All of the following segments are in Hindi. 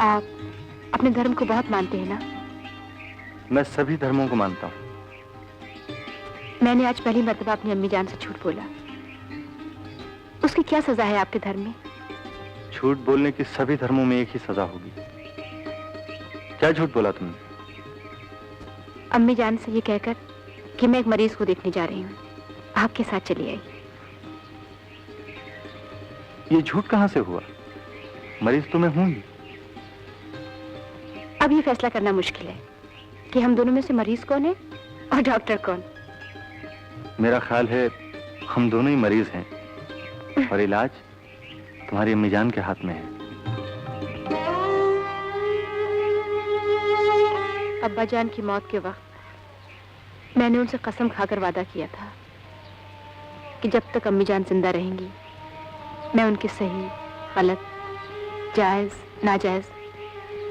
आप अपने धर्म को बहुत मानते हैं ना? मैं सभी धर्मों को मानता हूँ। मैंने आज पहली मर्तबा अपनी अम्मी जान से झूठ बोला। उसकी क्या सजा है आपके धर्म में? झूठ बोलने की सभी धर्मों में एक ही सजा होगी। क्या झूठ बोला तुमने? अम्मी जान से ये कहकर कि मैं एक मरीज को देखने जा रही हूँ, आपके साथ चली आई। ये झूठ कहां से हुआ? मरीज तो मैं हूं ही। अब ये फैसला करना मुश्किल है कि हम दोनों में से मरीज कौन है और डॉक्टर कौन। मेरा ख्याल है हम दोनों ही मरीज हैं और इलाज तुम्हारी अम्मी जान के हाथ में है। अब्बा जान की मौत के वक्त मैंने उनसे कसम खाकर वादा किया था कि जब तक अम्मी जान जिंदा रहेंगी मैं उनकी सही, गलत, जायज, नाजायज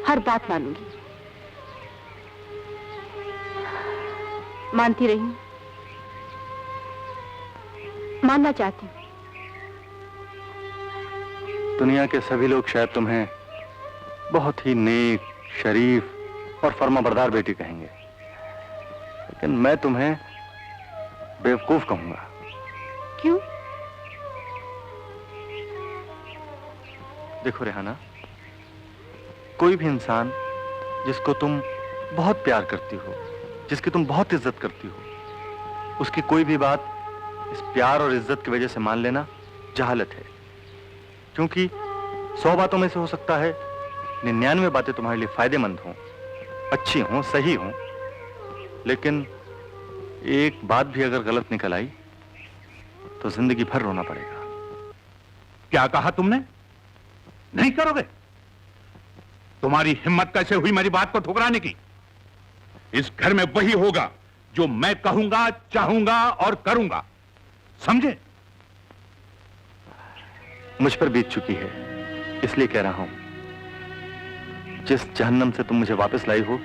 हर बात मानूंगी। मानती रही, मानना चाहती हूँ। दुनिया के सभी लोग शायद तुम्हें बहुत ही नेक, शरीफ और फर्माबरदार बेटी कहेंगे, लेकिन मैं तुम्हें बेवकूफ कहूंगा। क्यों? देखो रेहाना, कोई भी इंसान जिसको तुम बहुत प्यार करती हो, जिसकी तुम बहुत इज्जत करती हो, उसकी कोई भी बात इस प्यार और इज्जत की वजह से मान लेना जहालत है। क्योंकि 100 बातों में से हो सकता है 99 बातें तुम्हारे लिए फायदेमंद हों, अच्छी हों, सही हों, लेकिन एक बात भी अगर गलत निकल आई तो जिंदगी भर रोना पड़ेगा। क्या कहा तुमने? नहीं करोगे? तुम्हारी हिम्मत कैसे हुई मेरी बात को ठुकराने की? इस घर में वही होगा जो मैं कहूंगा, चाहूंगा और करूंगा, समझे? मुझ पर बीत चुकी है, इसलिए कह रहा हूं। जिस जहन्नम से तुम मुझे वापस लाई हो,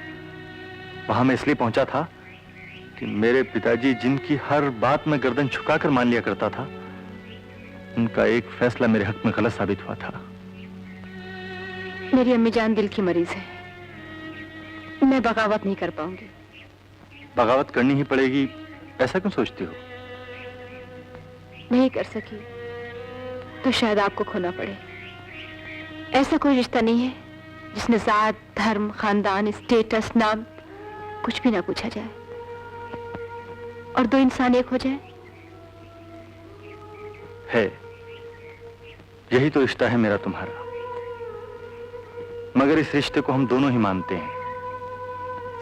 वहां मैं इसलिए पहुंचा था कि मेरे पिताजी, जिनकी हर बात में गर्दन झुकाकर मान लिया करता था, उनका एक फैसला मेरे हक में गलत साबित हुआ था। मेरी अम्मी जान दिल की मरीज है, मैं बगावत नहीं कर पाऊंगी। बगावत करनी ही पड़ेगी, ऐसा क्यों सोचती हो? नहीं कर सकी तो शायद आपको खोना पड़े। ऐसा कोई रिश्ता नहीं है जिसमें जात, धर्म, खानदान, स्टेटस, नाम कुछ भी ना पूछा जाए और दो इंसान एक हो जाए। है, यही तो रिश्ता है मेरा तुम्हारा। मगर इस रिश्ते को हम दोनों ही मानते हैं,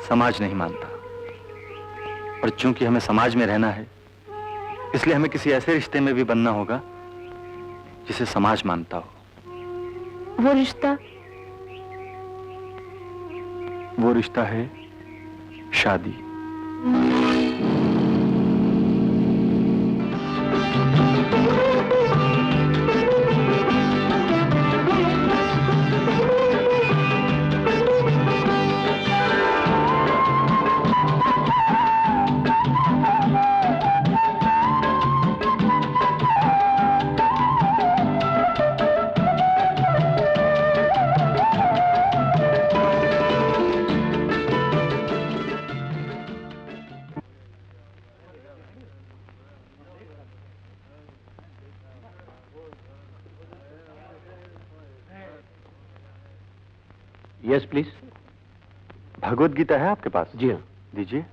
समाज नहीं मानता। और चूंकि हमें समाज में रहना है, इसलिए हमें किसी ऐसे रिश्ते में भी बनना होगा जिसे समाज मानता हो। वो रिश्ता है शादी। Yes please. भगवत गीता है आपके पास? जी हाँ। दीजिए।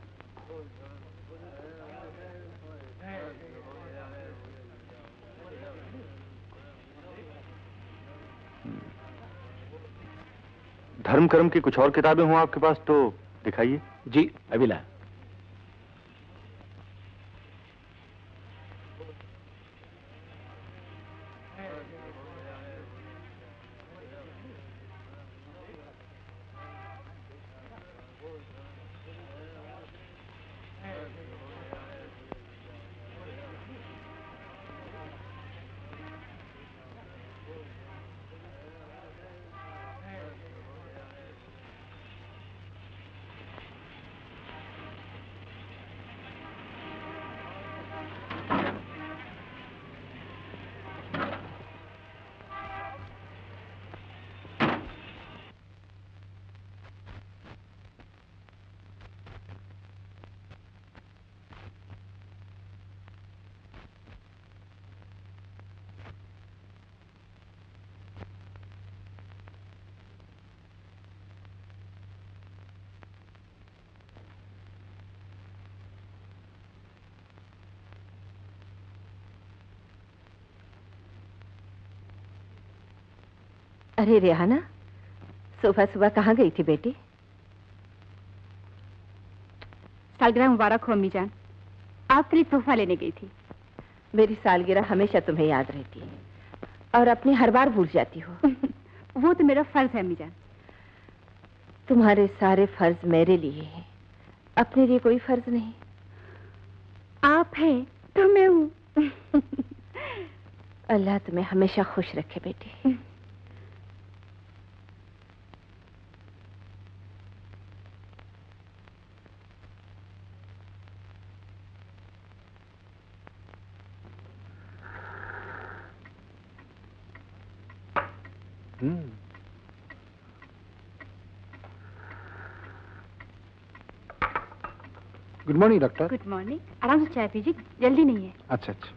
धर्म कर्म की कुछ और किताबें हों आपके पास तो दिखाइए। जी अभी ला। अरे रेहाना, सुबह सुबह कहाँ गई थी बेटी? सालगिरह मुबारक हो अम्मी जान, आपके लिए तोहफा लेने गई थी। मेरी सालगिरह हमेशा तुम्हें याद रहती है और अपनी हर बार भूल जाती हो। वो तो मेरा फर्ज है अम्मी जान। तुम्हारे सारे फर्ज मेरे लिए हैं, अपने लिए कोई फर्ज नहीं। आप हैं तो मैं हूँ। अल्लाह तुम्हें हमेशा खुश रखे बेटी। Good morning doctor. Good morning. आराम से चाय पीजिए, जल्दी नहीं है। अच्छा अच्छा।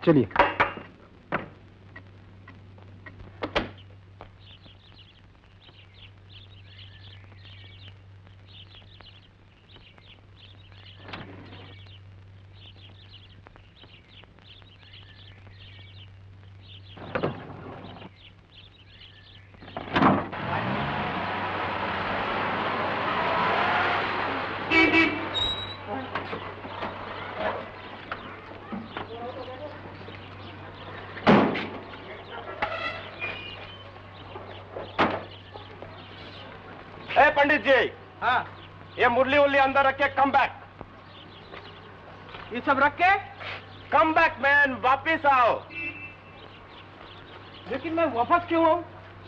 चलिए। पंडित जी, हाँ, ये मुरली उरली अंदर रख के कम बैक। ये सब रख के कम बैक मैन, वापिस आओ। लेकिन मैं वापस क्यों आऊं?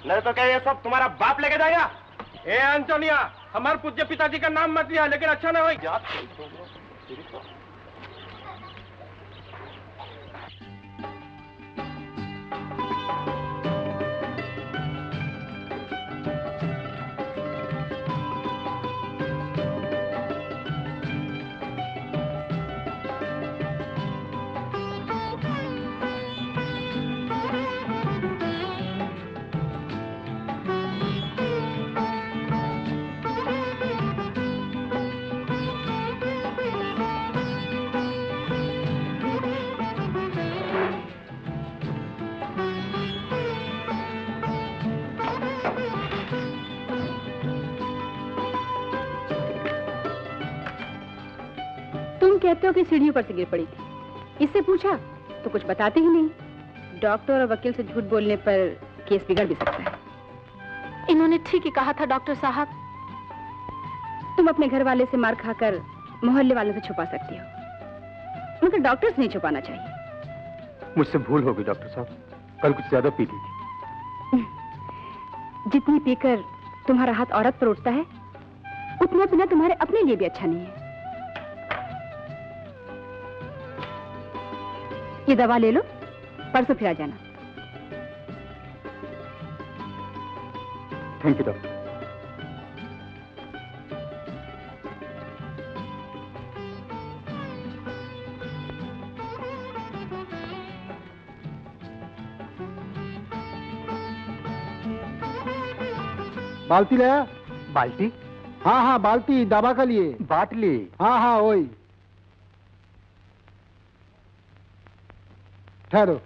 नहीं तो क्या ये सब तुम्हारा बाप लेके जाएगा? ए एंटोनिया, हमारे पूज्य पिताजी का नाम मत लिया, लेकिन अच्छा ना हो। कहते हो कि सीढ़ियों पर से गिर पड़ी थी। इससे पूछा तो कुछ बताते ही नहीं। डॉक्टर और वकील से झूठ बोलने पर केस बिगड़ भी सकता है। इन्होंने ठीक ही कहा था डॉक्टर साहब। तुम अपने घर वाले से मार खाकर मोहल्ले वालों से छुपा सकती हो, मगर डॉक्टर से नहीं छुपाना चाहिए। मुझसे भूल हो गई डॉक्टर साहब, कल कुछ ज्यादा पी ली थी। जितनी पीकर तुम्हारा हाथ औरत पर उठता है, उतना पीना तुम्हारे अपने लिए भी अच्छा नहीं है। ये दवा ले लो, परसों फिर आ जाना। Thank you doctor. बाल्टी लाया? बाल्टी? हाँ हाँ बाल्टी, दवा का लिए। बाटली? हाँ हाँ वही। ठहरो।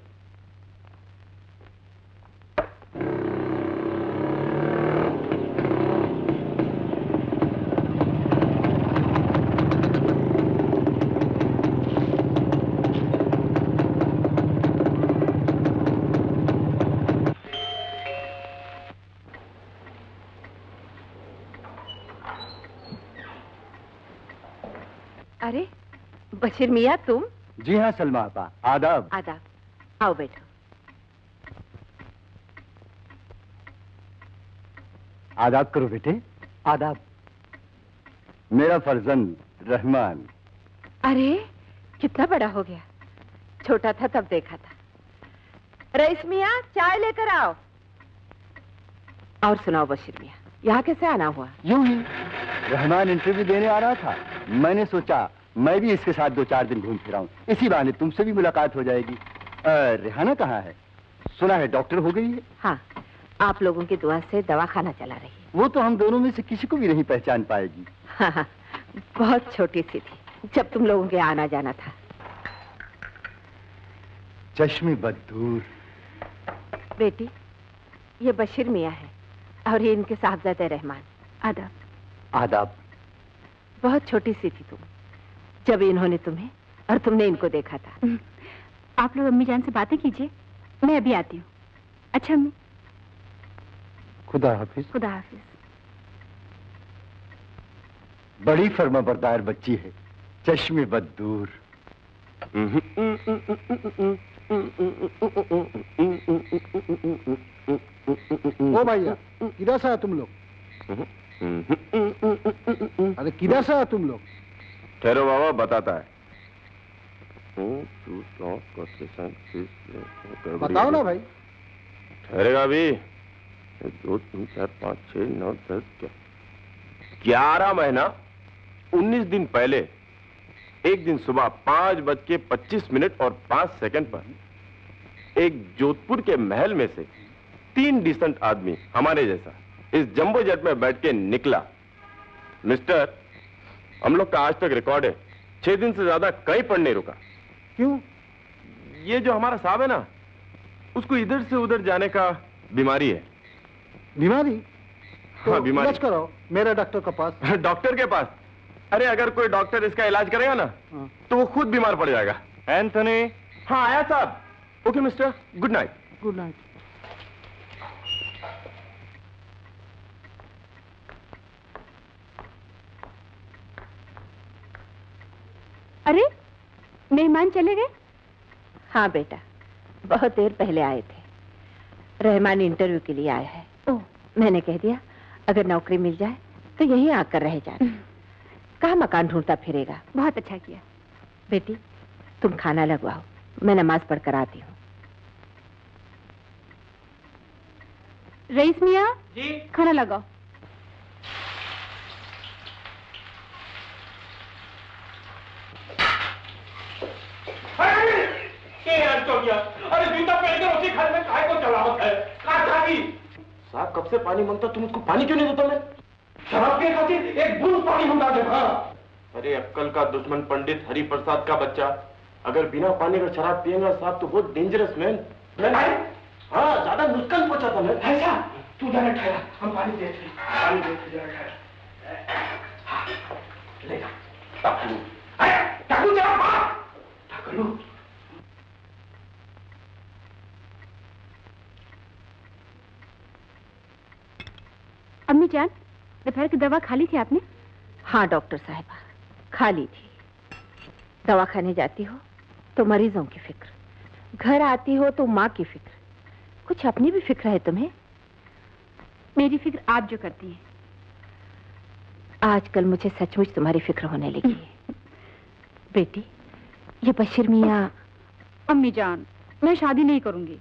अरे बशीर मियाँ, तुम? जी हाँ सलमा आपा, आदाब। आदाब, आओ बैठो। आदाब करो बेटे, आदाब। मेरा फर्जंद रहमान। अरे कितना बड़ा हो गया, छोटा था तब देखा था। रईस मियाँ, चाय लेकर आओ। और सुनाओ बशीर मियाँ, यहाँ कैसे आना हुआ? यूं ही रहमान इंटरव्यू देने आ रहा था, मैंने सोचा मैं भी इसके साथ 2-4 दिन घूम फिर आऊं, इसी बहाने तुमसे भी मुलाकात हो जाएगी। रेहाना कहाँ है? सुना है डॉक्टर हो गई है। हाँ, आप लोगों की दुआ से दवाखाना चला रही है। वो तो हम दोनों में से किसी को भी नहीं पहचान पाएगी। हाँ हाँ, बहुत छोटी सी थी जब तुम लोगों के आना जाना था। चश्मे बदूर। बेटी, ये बशीर मियाँ है और ये इनके साहबजादे रहमान। आदाब। आदाब। बहुत छोटी सी थी तुम जब इन्होंने तुम्हें और तुमने इनको देखा था। आप लोग अम्मी जान से बातें कीजिए, मैं अभी आती हूँ। अच्छा अम्मी। खुदा हाफिज। खुदा हाफिज। बड़ी फर्माबरदार बच्ची है, चश्मे बदूर। ओ भैया, किधर से आए तुम लोग? अरे किधर से आए तुम लोग? ठहरो बाबा, बताता है। बताओ ना भाई। ठहरेगा अभी। 1 2 3 4 5 6 9 10 11 महीना 19 दिन पहले एक दिन सुबह 5:25 और 5 सेकंड पर एक जोधपुर के महल में से 3 डिसेंट आदमी हमारे जैसा इस जंबो जेट में बैठ के निकला। मिस्टर, हम लोग का आज तक रिकॉर्ड है 6 दिन से ज्यादा कहीं पर नहीं रुका। क्यों? ये जो हमारा साहब है ना, उसको इधर से उधर जाने का बीमारी है। बीमारी? तो हाँ, बीमारी। इलाज कराओ मेरे डॉक्टर के पास। डॉक्टर के पास? अरे अगर कोई डॉक्टर इसका इलाज करेगा ना तो वो खुद बीमार पड़ जाएगा। एंथनी। हाँ आया साहब। Okay mister, good night. Good night. अरे मेहमान चले गए? हाँ बेटा, बहुत देर पहले आए थे। रहमान इंटरव्यू के लिए आया है। ओह। मैंने कह दिया अगर नौकरी मिल जाए तो यहीं आकर रह जाना। कहाँ मकान ढूंढता फिरेगा। बहुत अच्छा किया। बेटी, तुम खाना लगवाओ, मैं नमाज पढ़कर आती हूँ। रईस मियाँ जी। खाना लगाओ। अरे जूता पहन कर उसी घर में काय को चलावत है? कहाँ जागी? साहब कब से पानी मांगता, तुम उसको पानी क्यों नहीं देता? मैं शराब के खातिर एक बूंद पानी मंगा दे। हाँ। अरे अक्कल का दुश्मन पंडित हरि प्रसाद का बच्चा अगर बिना पानी का शराब पिएगा साहब तो बहुत डेंजरस मैन। हाँ, ज्यादा नुकसान पहुंचाता मैं। ऐसा तू जरा ठहरा, हम पानी देते हैं। पानी देते जरा ठहरा। ले जा। टाकू। अरे टाकू जरा बात। टाकू। अम्मी जान, दोपहर की दवा खा ली थी आपने? हाँ डॉक्टर साहिबा, खा ली थी। दवाखाने जाती हो तो मरीजों की फिक्र, घर आती हो तो माँ की फिक्र, कुछ अपनी भी फिक्र है तुम्हें? मेरी फिक्र आप जो करती हैं। आजकल मुझे सचमुच तुम्हारी फिक्र होने लगी है। बेटी, ये बशीर मियाँ। अम्मी जान, मैं शादी नहीं करूंगी।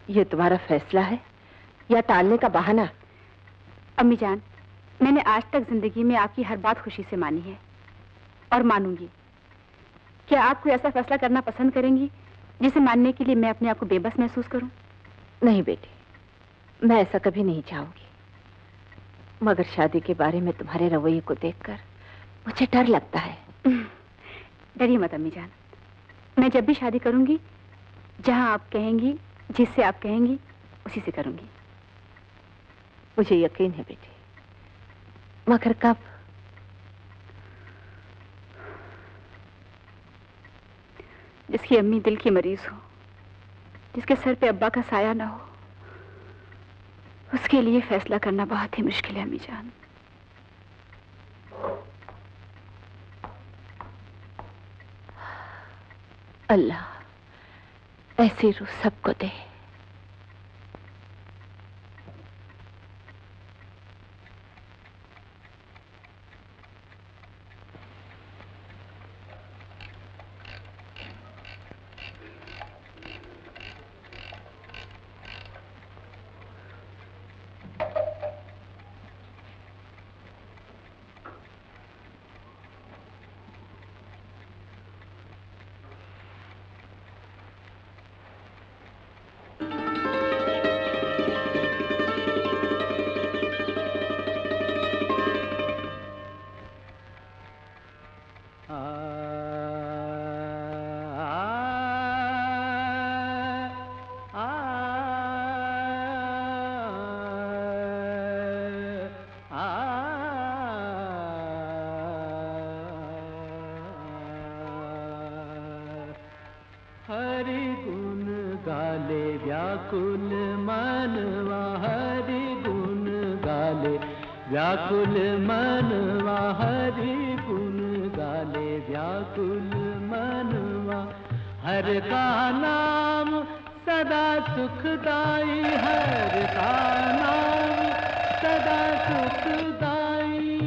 ये तुम्हारा फैसला है या टालने का बहाना? अम्मी जान, मैंने आज तक जिंदगी में आपकी हर बात खुशी से मानी है और मानूंगी। क्या आप कोई ऐसा फैसला करना पसंद करेंगी जिसे मानने के लिए मैं अपने आप को बेबस महसूस करूं? नहीं बेटी, मैं ऐसा कभी नहीं चाहूंगी, मगर शादी के बारे में तुम्हारे रवैये को देखकर मुझे डर लगता है। डरिए मत अम्मी जान, मैं जब भी शादी करूंगी जहां आप कहेंगी, जिससे आप कहेंगी उसी से करूंगी। मुझे यकीन है बेटी, मगर कब? जिसकी अम्मी दिल की मरीज हो, जिसके सर पे अब्बा का साया ना हो, उसके लिए फैसला करना बहुत ही मुश्किल है अम्मी जान। अल्लाह ऐसी रूह सबको दे। गाले व्याकुल मनवा हरि गुण गाले व्याकुल मनवा हरि गुण गाले व्याकुल मनवा हर का नाम सदा सुखदाई हर का नाम सदा सुखदाई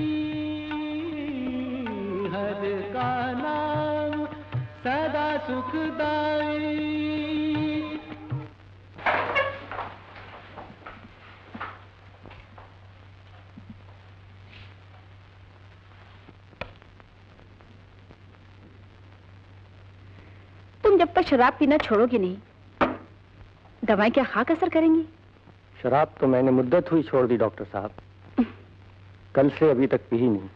हर का नाम सदा सुखदाई। तुम जब तक शराब पीना छोड़ोगे नहीं, दवाएं क्या खाक असर करेंगी? शराब तो मैंने मुद्दत हुई छोड़ दी डॉक्टर साहब, कल से अभी तक पी ही नहीं।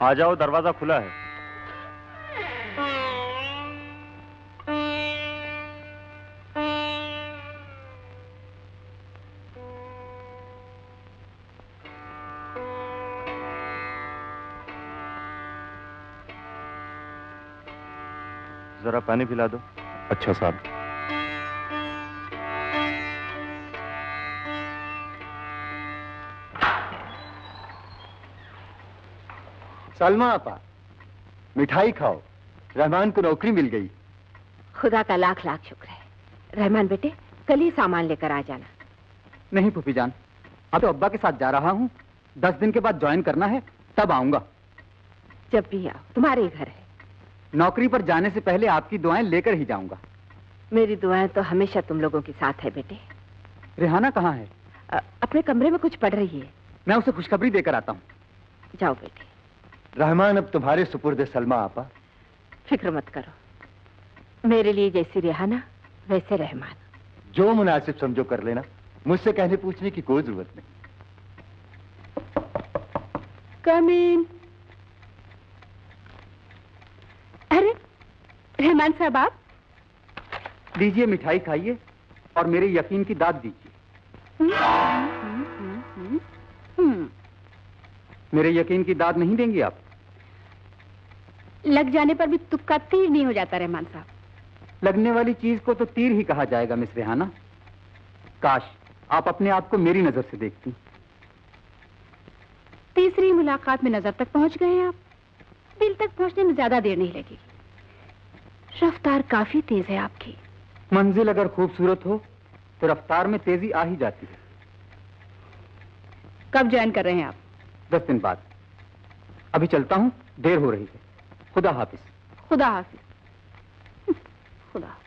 आ जाओ, दरवाजा खुला है। जरा पानी पिला दो। अच्छा साहब। सलमा आपा, मिठाई खाओ, रहमान को नौकरी मिल गई। खुदा का लाख लाख शुक्र है। रहमान बेटे, कल ही सामान लेकर आ जाना। नहीं फूफी जान, अब तो अब्बा के साथ जा रहा हूँ, 10 दिन के बाद ज्वाइन करना है, तब आऊंगा। जब भी आओ, तुम्हारे ही घर है। नौकरी पर जाने से पहले आपकी दुआएं लेकर ही जाऊंगा। मेरी दुआएं तो हमेशा तुम लोगों के साथ है बेटे। रेहाना कहाँ है? अपने कमरे में कुछ पढ़ रही है। मैं उसे खुशखबरी देकर आता हूँ। जाओ बेटे। रहमान अब तुम्हारे सुपुर्द है सलमा आपा। फिक्र मत करो, मेरे लिए जैसी रेहाना वैसे रहमान। जो मुनासिब समझो कर लेना, मुझसे कहने पूछने की कोई जरूरत नहीं। कम इन। अरे रहमान साहब, आप लीजिए, मिठाई खाइए और मेरे यकीन की दाद दीजिए। मेरे यकीन की दाद नहीं देंगी आप? लग जाने पर भी तुक्का तीर नहीं हो जाता रहमान साहब। लगने वाली चीज को तो तीर ही कहा जाएगा मिस रेहाना। काश आप अपने आप को मेरी नजर से देखती। तीसरी मुलाकात में नजर तक पहुंच गए हैं आप। दिल तक पहुंचने में ज्यादा देर नहीं लगेगी। रफ्तार काफी तेज है आपकी। मंजिल अगर खूबसूरत हो तो रफ्तार में तेजी आ ही जाती है। कब ज्वाइन कर रहे हैं आप? 10 दिन बाद। अभी चलता हूँ, देर हो रही है। खुदा हाफिज। खुदा हाफिज। खुदा हाफिज।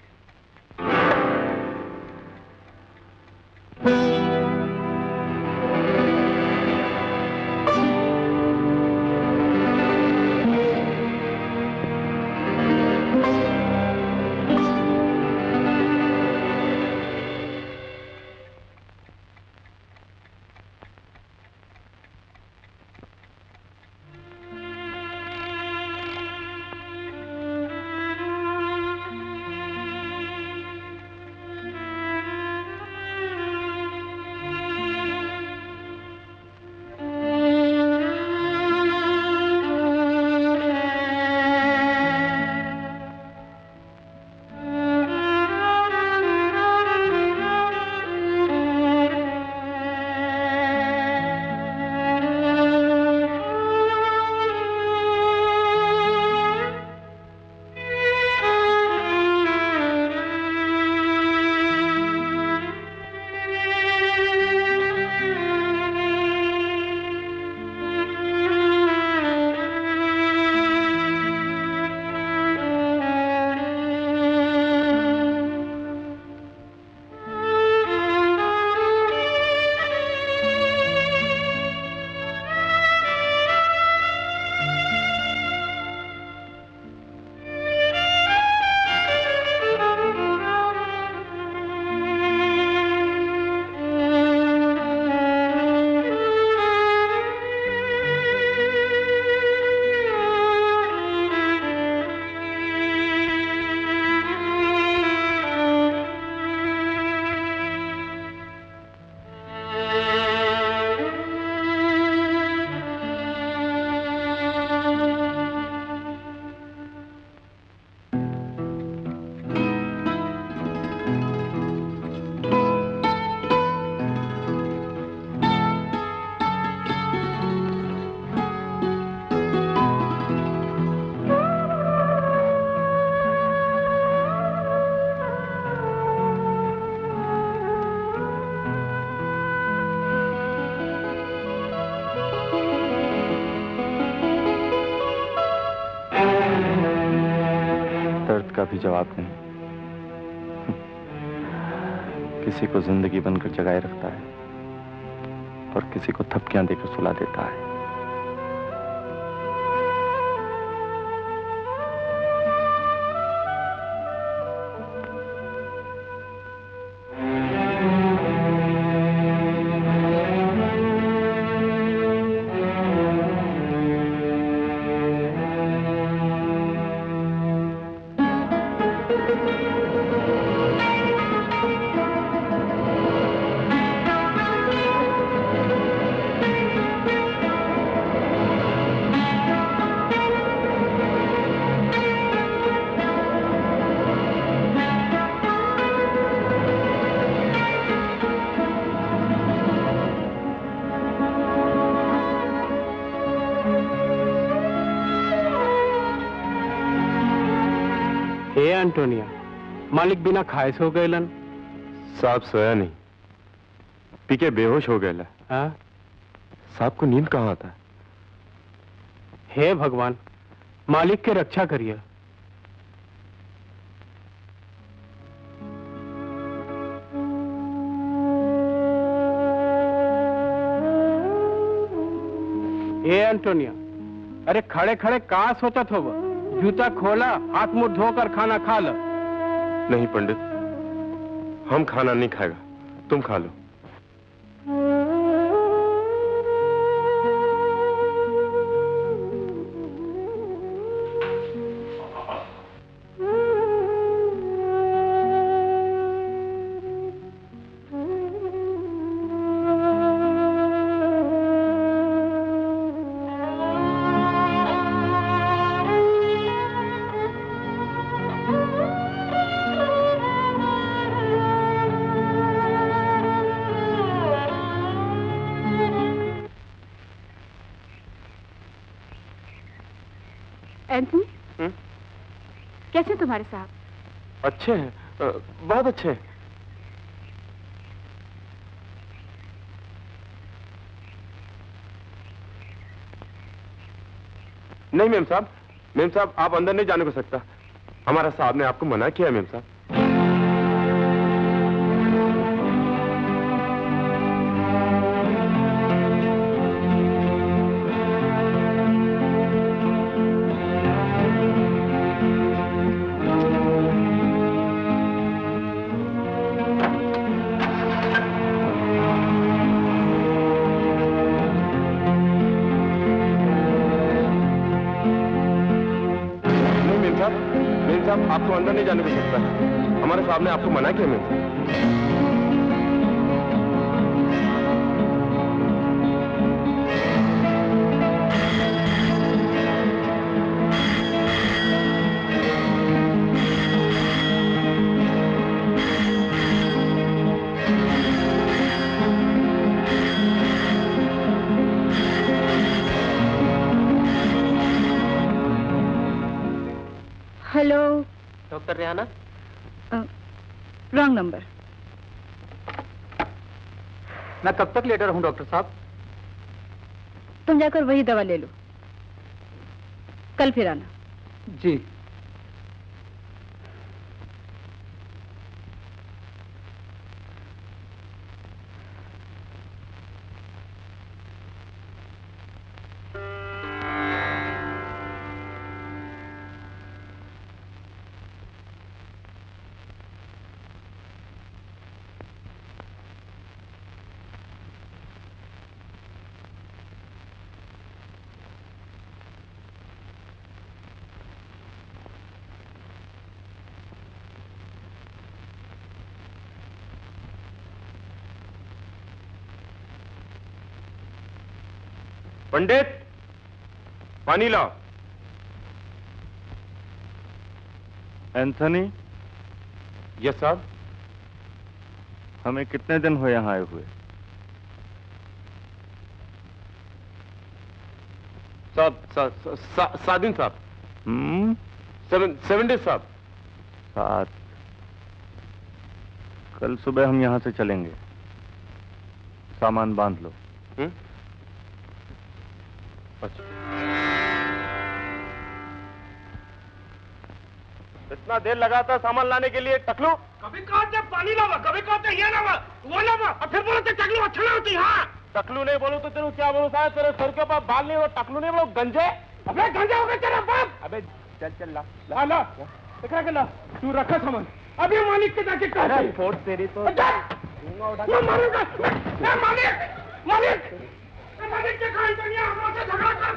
भी जवाब नहीं। किसी को जिंदगी बनकर जगाए रखता है और किसी को थपकियां देकर सुला देता है। एंटोनिया, मालिक बिना खाए सो गएलन। साहब सोया नहीं, पी के बेहोश हो गए। हाँ? साहब को नींद कहाँ आता है? हे भगवान, मालिक के रक्षा करिए। ए एंटोनिया, अरे खड़े खड़े कहाँ सोचत हो? जूता खोला, हाथ मुंह धोकर खाना खा लो। नहीं पंडित, हम खाना नहीं खाएगा, तुम खा लो। एंथनी, कैसे तुम्हारे साहब? अच्छे हैं, बहुत अच्छे हैं। नहीं मेम साहब, आप अंदर नहीं जाने को सकता। हमारा साहब ने आपको मना किया है मेम साहब। आपको अंदर नहीं जाने को सकता, हमारे साहब ने आपको मना किया। Hello doctor Rehana. Wrong number. मैं कब तक लेटर हूं डॉक्टर साहब? तुम जाकर वही दवा ले लो, कल फिर आना। जी। पंडित, पानी लाओ। एंथनी। यस साहब। हमें कितने दिन हुए यहाँ आए हुए? साहब 7 दिन साहब। 7 डेज साहब। 7। कल सुबह हम यहाँ से चलेंगे, सामान बांध लो। इतना देर लगाता सामान लाने के लिए टकलू? कभी कहते पानी लावा, कभी कहते ये लावा, वो लावा, और फिर बोलते टकलू अच्छा ना होती। हाँ टकलू नहीं बोलूं तो तेरे क्या बोलूं साहब? तेरे सर के ऊपर बाल नहीं, वो टकलू नहीं बोलो, गंजे। अबे गंजा हो गया तेरा बाप। अबे चल चल ला ला ला दिखा के ला, तू रखा सामान, अभी मालिक के जाके कह फोर्स तेरी तो मैं मारूंगा। मालिक मालिक मालिक के कहा दुनिया हमसे झगड़ा कर।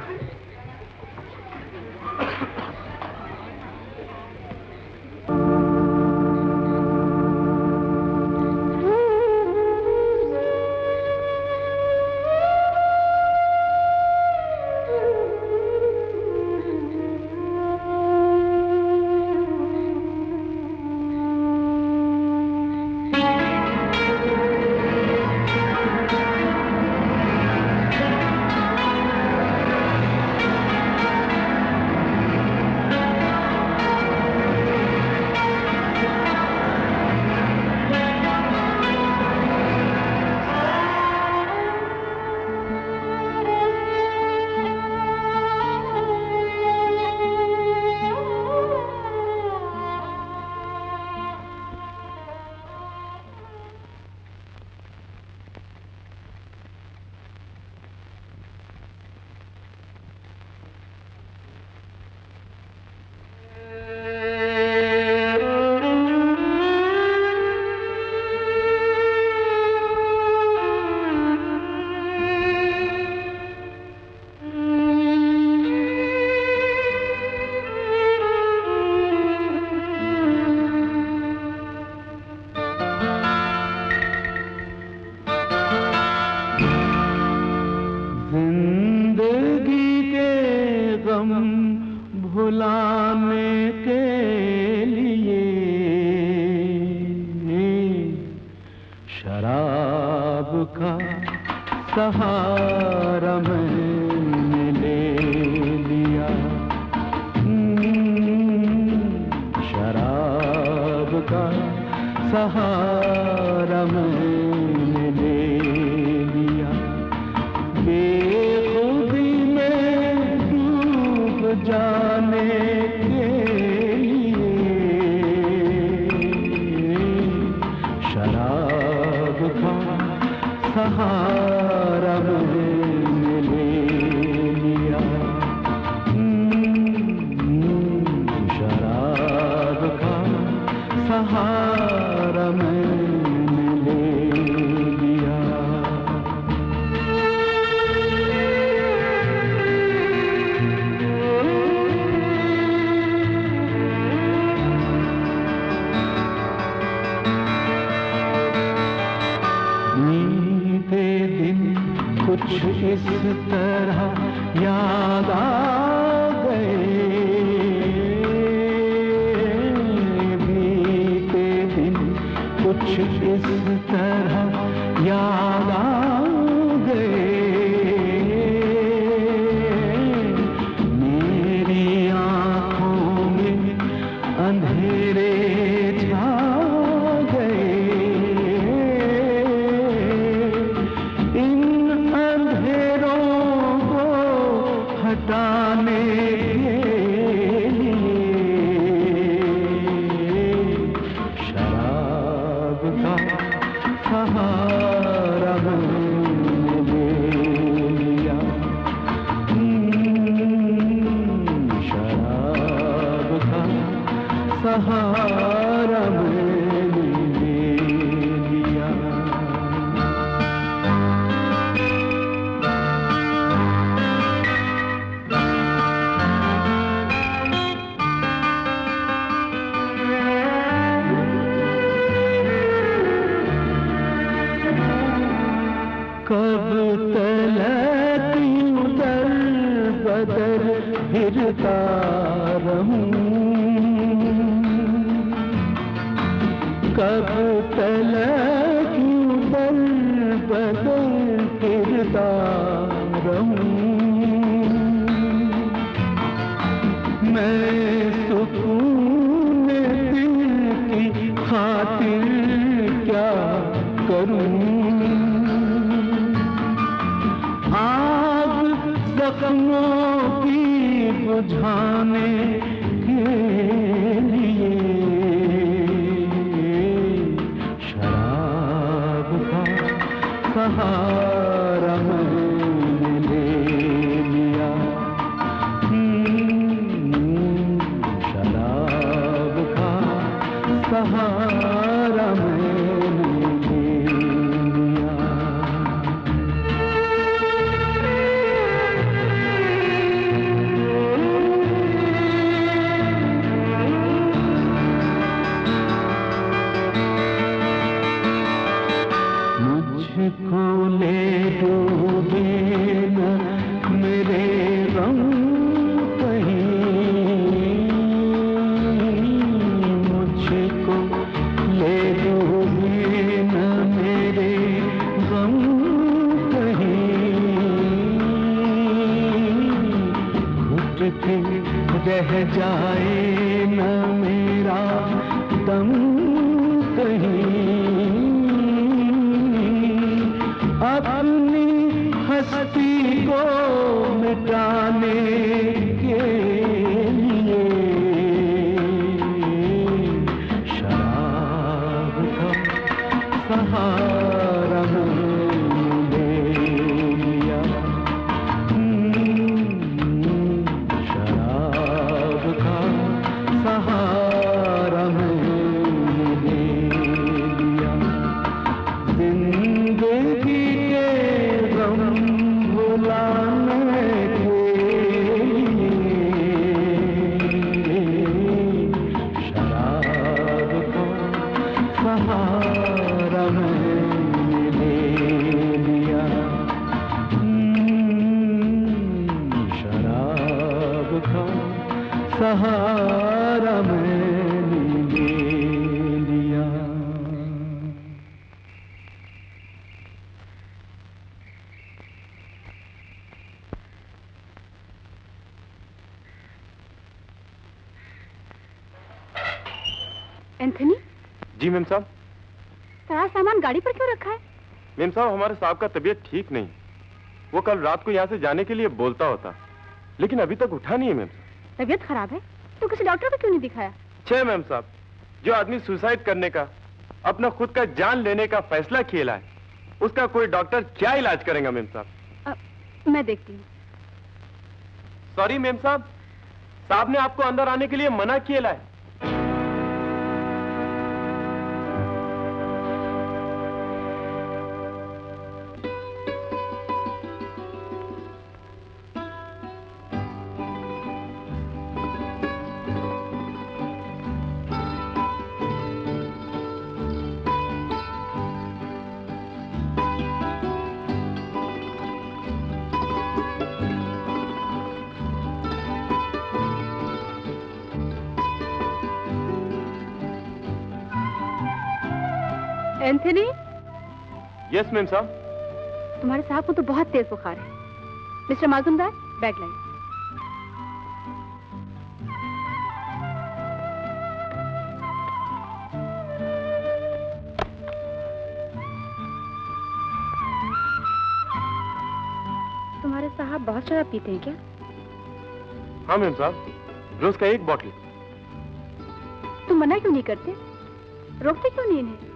सहारा मैंने ले लिया, शराब का सहारा मैंने ले लिया। बेखुदी में डूब जाने के लिए शराब का सहारा मैंने ले लिया। शराब का सहारा मैंने ले लिया। कुछ इस तरह याद आ गए, बीते दिन कुछ इस तरह याद आ गए। मेरी आंखों में अंधेरे छा गए, हटाने के लिए शराब का सहारा मैंने ले लिया। शराब का सहारा मैंने ले लिया। कब तलक उदर बदर फिरता रहूं, कब तलक उदर बदर फिरता रहूं। मैं सुकून दिल की खातिर क्या करूं। जख्मों की बुझाने के लिए सहारा मैंने ले लिया। मुझको ले डूबे न मेरे गम कहीं, मुझको ले डूबे न मेरे गम कहीं, घुट के रह जाए न मेरा दम कहीं, अपनी हस्ती को मिटाने के लिए शराब का सहारा मैंने ले लिया। शराब का सहारा मैंने ले लिया। जिंदगी के गम भुलाने के लिए शराब का सहारा मैंने ले लिया। शराब का सहारा मैंने ले लिया। एंथनी, जी मेम साहब। सारा सामान गाड़ी पर क्यों रखा है? मेम साहब, हमारे साहब का तबीयत ठीक नहीं। वो कल रात को यहाँ से जाने के लिए बोलता होता, लेकिन अभी तक उठा नहीं है मेम साहब। तबीयत खराब है तो किसी डॉक्टर को क्यों नहीं दिखाया? छह मेम साहब, जो आदमी सुसाइड करने का, अपना खुद का जान लेने का फैसला किया है, उसका कोई डॉक्टर क्या इलाज करेगा मेम साहब? मैं देखती हूँ। सॉरी मेम साहब, साहब ने आपको अंदर आने के लिए मना किया है। एंथनी, यस मैम साहब। तुम्हारे साहब को तो बहुत तेज बुखार है। मिस्टर माजूमदार, बैग लाइए। तुम्हारे साहब बहुत शराब पीते हैं क्या? हाँ मैम साहब, रोज का 1 बॉटल। तुम मना क्यों नहीं करते? रोकते क्यों नहीं इन्हें?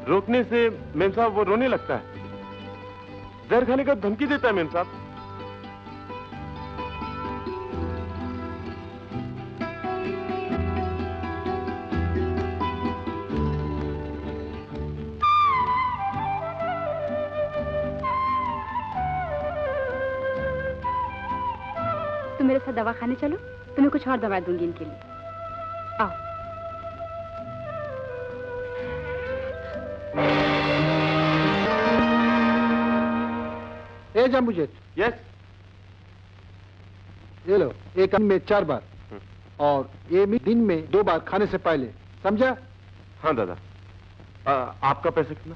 रोकने से मेम साहब वो रोने लगता है, जहर खाने का धमकी देता है मेम साहब। तुम मेरे साथ दवा खाने चलो, तुम्हें कुछ और दवा दूंगी इनके लिए। आओ। ए जम्बूजेट। यस। ये लो, एक दिन में 4 बार और ये भी दिन में 2 बार खाने से पहले, समझा? हाँ दादा। आपका पैसा कितना?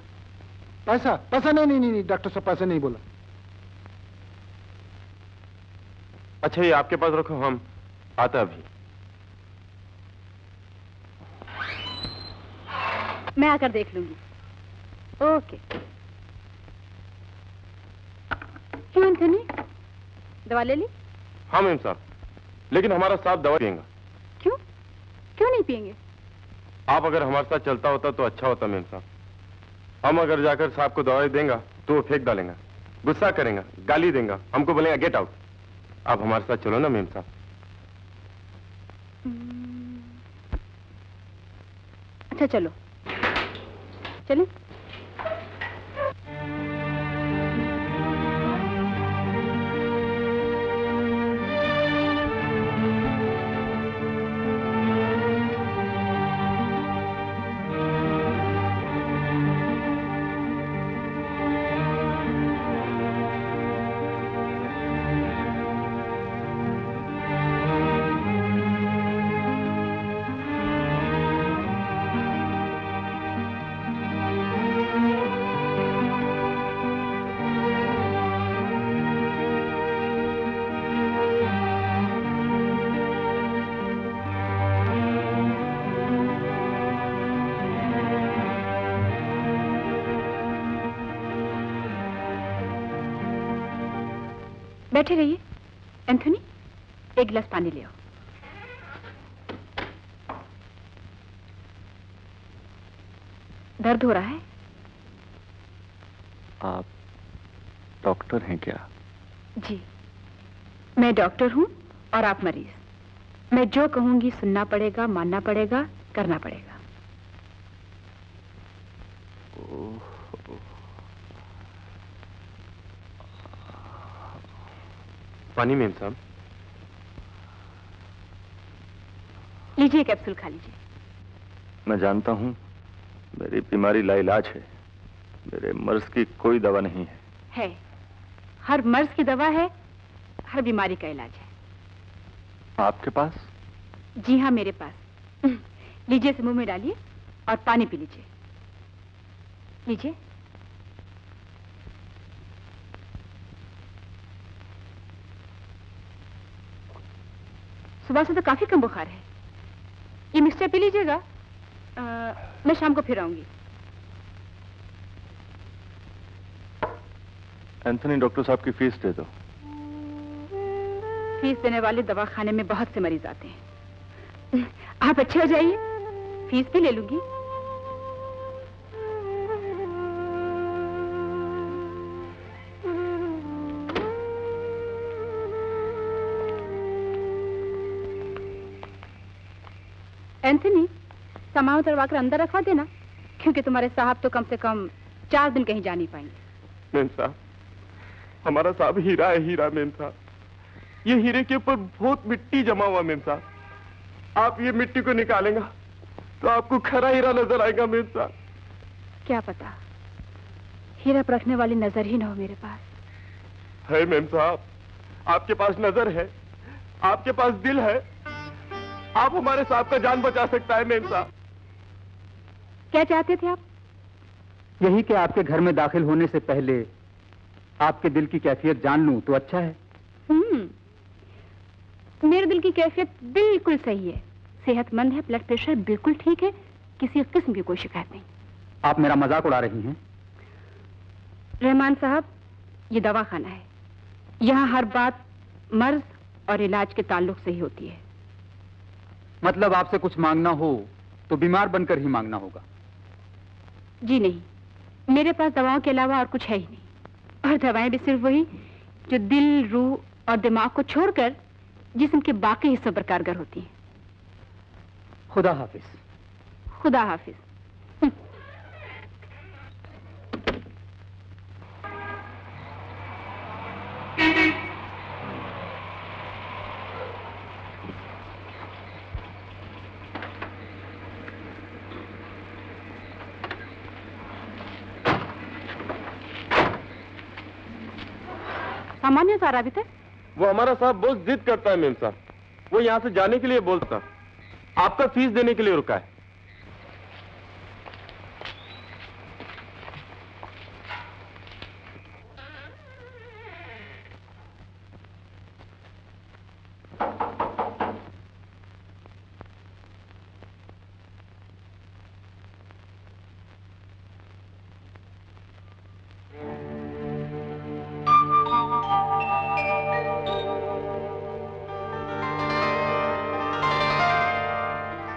पैसा? पैसा नहीं, डॉक्टर साहब पैसा नहीं बोला। अच्छा, ये आपके पास रखो, हम आता अभी। मैं आकर देख लूंगी। ओके। क्यों एंथनी, दवा ले ली? हाँ मैम साहब, लेकिन हमारा साहब दवा पिएगा। क्यों? क्यों नहीं पिएंगे? आप अगर हमारे साथ चलता होता तो अच्छा होता मैम साहब। हम अगर जाकर साहब को दवाई देंगे तो वो फेंक डालेंगे, गुस्सा करेंगे, गाली देंगे, हमको बोलेंगे गेट आउट। आप हमारे साथ चलो ना मैम साहब। अच्छा चलो चलें। बैठे रहिए। एंथोनी, एक गिलास पानी ले आओ। दर्द हो रहा है? आप डॉक्टर हैं क्या? जी, मैं डॉक्टर हूँ और आप मरीज। मैं जो कहूंगी सुनना पड़ेगा, मानना पड़ेगा, करना पड़ेगा। पानी मेम साहब। लीजिए, कैप्सूल खा लीजिए। मैं जानता हूँ मेरी बीमारी लाइलाज है, मेरे मर्ज की कोई दवा नहीं है। है, हर मर्ज की दवा है, हर बीमारी का इलाज है। आपके पास? जी हाँ, मेरे पास। लीजिए, इसे मुंह में डालिए और पानी पी लीजिए। लीजिए। सुबह से तो काफी कम बुखार है। ये मिक्सचर पी लीजिएगा। मैं शाम को फिर आऊंगी। एंथनी, डॉक्टर साहब की फीस दे दो। फीस देने वाले दवाखाने में बहुत से मरीज आते हैं। आप अच्छे हो जाइए, फीस भी ले लूंगी। एंथनी, सामान उतरवा कर अंदर रखवा देना, क्योंकि तुम्हारे साहब तो कम से कम 4 दिन कहीं जा नहीं पाएंगे। मेम साहब, हमारा साहब हीरा है, हीरा मेम साहब। ये हीरे के ऊपर बहुत मिट्टी जमा हुआ मेम साहब। आप ये मिट्टी को निकालेंगे तो आपको खरा हीरा नजर आएगा मेम साहब। क्या पता हीरा परखने वाली नजर ही ना हो मेरे पास। है मेम साहब, आपके पास नजर है, आपके पास दिल है। आप हमारे साहब का जान बचा सकता है मेम साहब। क्या चाहते थे आप? यही कि आपके घर में दाखिल होने से पहले आपके दिल की कैफियत जान लूं तो अच्छा है। मेरे दिल की कैफियत बिल्कुल सही है, सेहतमंद है, ब्लड प्रेशर बिल्कुल ठीक है, किसी किस्म की कोई शिकायत नहीं। आप मेरा मजाक उड़ा रही हैं? रहमान साहब, ये दवाखाना है, यहाँ हर बात मर्ज और इलाज के ताल्लुक से ही होती है। मतलब आपसे कुछ मांगना हो तो बीमार बनकर ही मांगना होगा? जी नहीं, मेरे पास दवाओं के अलावा और कुछ है ही नहीं, और दवाएं भी सिर्फ वही जो दिल, रूह और दिमाग को छोड़कर जिस्म के बाकी हिस्सों पर कारगर होती हैं। खुदा हाफिज। खुदा हाफिज। सामान्य सारा अभी तक वो हमारा साहब बहुत जिद करता है मेम साहब। वो यहाँ से जाने के लिए बोलता, आपका फीस देने के लिए रुका है।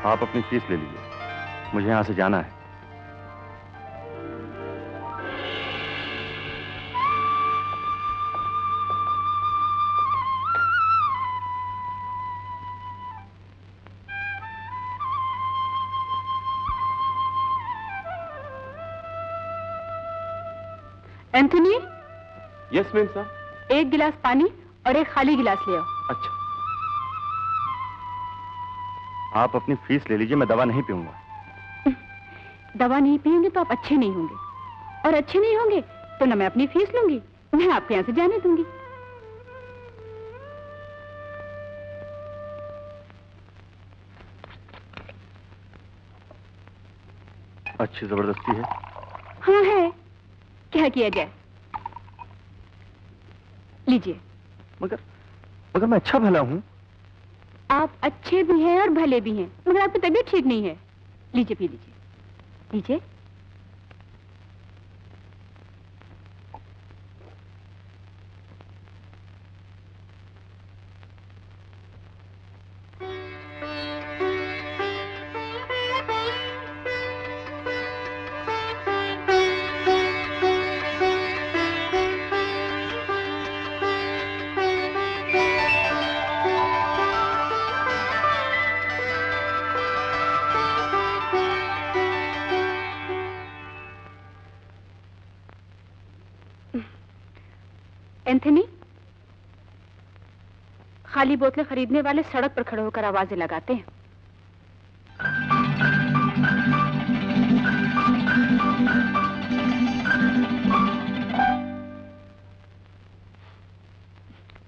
आप अपनी फीस ले लीजिए, मुझे यहां से जाना है। एंथनी, यस मैम साहब। एक गिलास पानी और एक खाली गिलास ले आओ। अच्छा, आप अपनी फीस ले लीजिए, मैं दवा नहीं पीऊंगा। दवा नहीं पिएंगे तो आप अच्छे नहीं होंगे, और अच्छे नहीं होंगे तो ना मैं अपनी फीस लूंगी, मैं आपको यहाँ से जाने दूंगी। अच्छी जबरदस्ती है। हाँ है, क्या किया जाए। लीजिए। मगर मैं अच्छा भला हूँ। आप अच्छे भी हैं और भले भी हैं, मगर आपकी तबीयत ठीक नहीं है। लीजिए, पी लीजिए, लीजिए। एंथनी, खाली बोतलें खरीदने वाले सड़क पर खड़े होकर आवाजें लगाते हैं।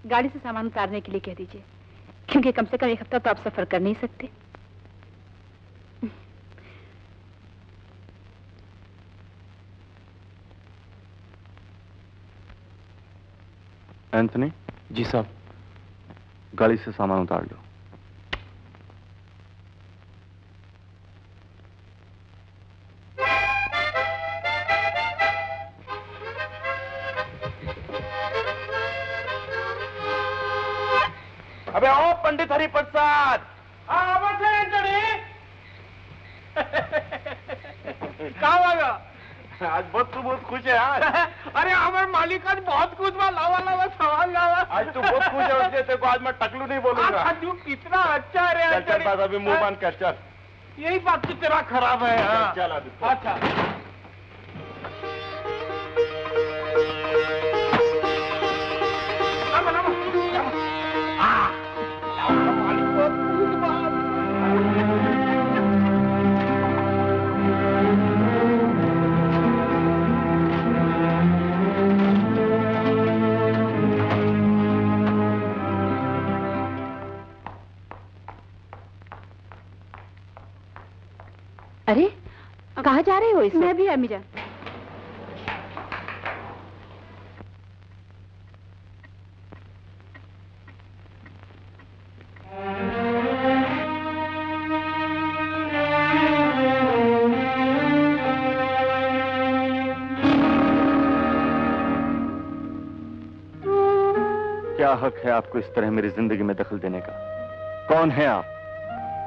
गाड़ी से सामान उतारने के लिए कह दीजिए, क्योंकि कम से कम एक हफ्ता तो आप सफर कर नहीं सकते। एंथनी। जी साहब। गाड़ी से सामान उतार लो। अबे ओ पंडित हरिप्रसाद। हाँ बस एंटनी। कहाँ भागा? आज बहुत खुश है आज। अरे हमारे मालिक आज बहुत खुश हुआ, लावा लावा सामान लावा। आज तू बहुत खुश है उससे तेरे को आज मैं टकलू नहीं बोलूंगा। आज तू कितना अच्छा है रे। चल बात अभी मुंह बंद कर चल। यही बात तो तेरा खराब है। हाँ। चल अभी। अच्छा। अरे कहाँ जा रहे हो? इस मैं भी अम्मी जान। क्या हक है आपको इस तरह मेरी जिंदगी में दखल देने का? कौन है आप?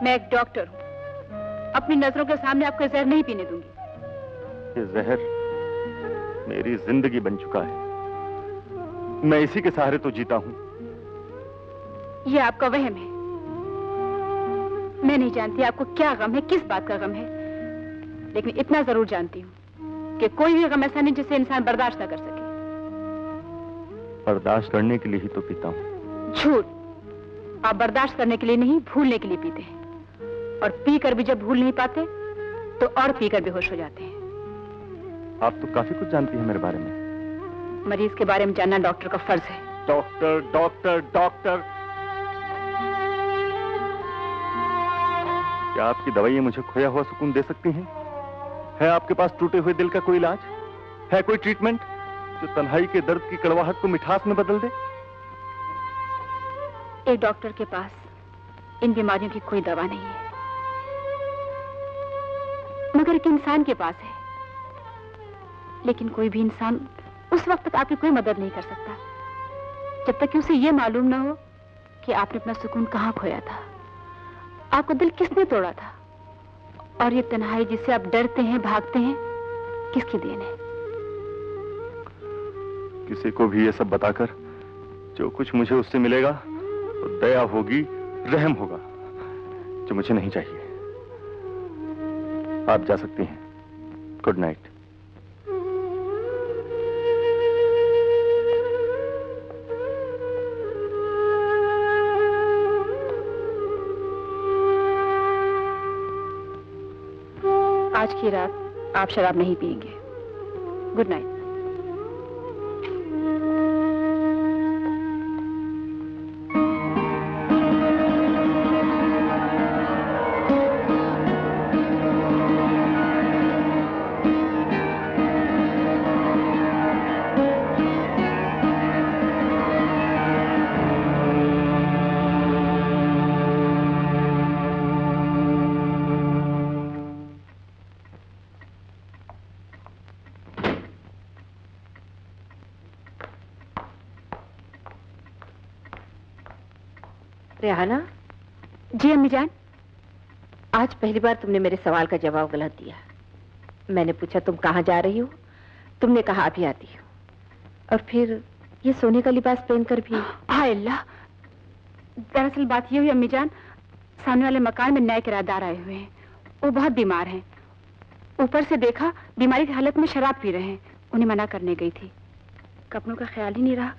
मैं एक डॉक्टर हूँ, अपनी नजरों के सामने आपको जहर नहीं पीने दूंगी। ये जहर मेरी जिंदगी बन चुका है, मैं इसी के सहारे तो जीता हूँ। ये आपका वहम है। मैं नहीं जानती आपको क्या गम है, किस बात का गम है, लेकिन इतना जरूर जानती हूँ कि कोई भी गम ऐसा नहीं जिसे इंसान बर्दाश्त ना कर सके। बर्दाश्त करने के लिए ही तो पीता हूँ। झूठ। आप बर्दाश्त करने के लिए नहीं, भूलने के लिए पीते हैं, और पीकर भी जब भूल नहीं पाते तो और पीकर बेहोश हो जाते हैं। आप तो काफी कुछ जानती हैं मेरे बारे में। मरीज के बारे में जानना डॉक्टर का फर्ज है। डॉक्टर डॉक्टर डॉक्टर, क्या आपकी दवाइयां मुझे खोया हुआ सुकून दे सकती हैं? है आपके पास टूटे हुए दिल का कोई इलाज? है कोई ट्रीटमेंट जो तन्हाई के दर्द की कड़वाहट को मिठास में बदल दे? एक डॉक्टर के पास इन बीमारियों की कोई दवा नहीं है, मगर एक इंसान के पास है। लेकिन कोई भी इंसान उस वक्त तक आपकी कोई मदद नहीं कर सकता जब तक कि उसे यह मालूम ना हो कि आपने अपना सुकून कहाँ खोया था, आपका दिल किसने तोड़ा था, और ये तन्हाई जिससे आप डरते हैं, भागते हैं, किसकी देन है? किसी को भी ये सब बताकर जो कुछ मुझे उससे मिलेगा तो दया होगी, रहम होगा, जो मुझे नहीं चाहिए। आप जा सकती हैं। Good night. आज की रात आप शराब नहीं पिएंगे। Good night. रेहाना, जी अम्मी जान। आज पहली बार तुमने मेरे सवाल का जवाब गलत दिया। मैंने पूछा तुम कहाँ जा रही हो, तुमने कहा अभी आती हो, और फिर ये सोने का लिबास पहनकर भी। हाय अल्लाह, दरअसल बात ये हुई अम्मी जान, सामने वाले मकान में नए किराएदार आए हुए हैं। वो बहुत बीमार हैं। ऊपर से देखा बीमारी की हालत में शराब पी रहे हैं। उन्हें मना करने गई थी, कपड़ों का ख्याल ही नहीं रहा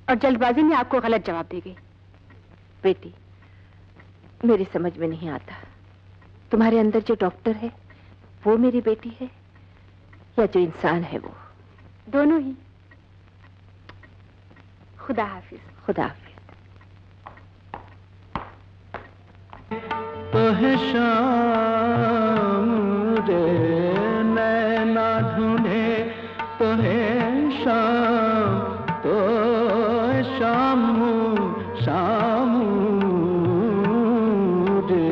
और जल्दबाजी में आपको गलत जवाब दे गई। बेटी, मेरी समझ में नहीं आता, तुम्हारे अंदर जो डॉक्टर है वो मेरी बेटी है या जो इंसान है वो? दोनों ही। खुदा हाफिज। खुदा हाफिज। तो है शाम रे नैना ढूंढे, तो है शाम, तो है शाम शाम रे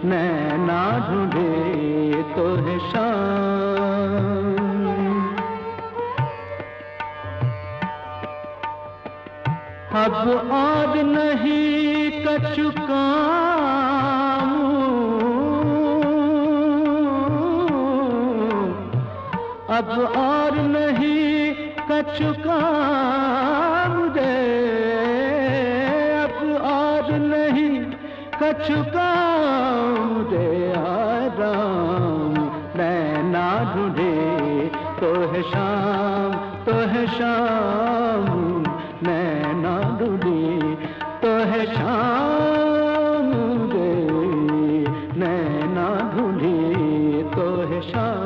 नैना ढूंढे, तो है शाम। अब और नहीं कछु काम, अब और नहीं कछु काम रे, अब और नहीं कछु काम रे, आराम नैना ढूंढे, तो है शाम, तो है शाम नैना ढूंढे, तो है शाम रे नैना ढूंढे, तो है शाम।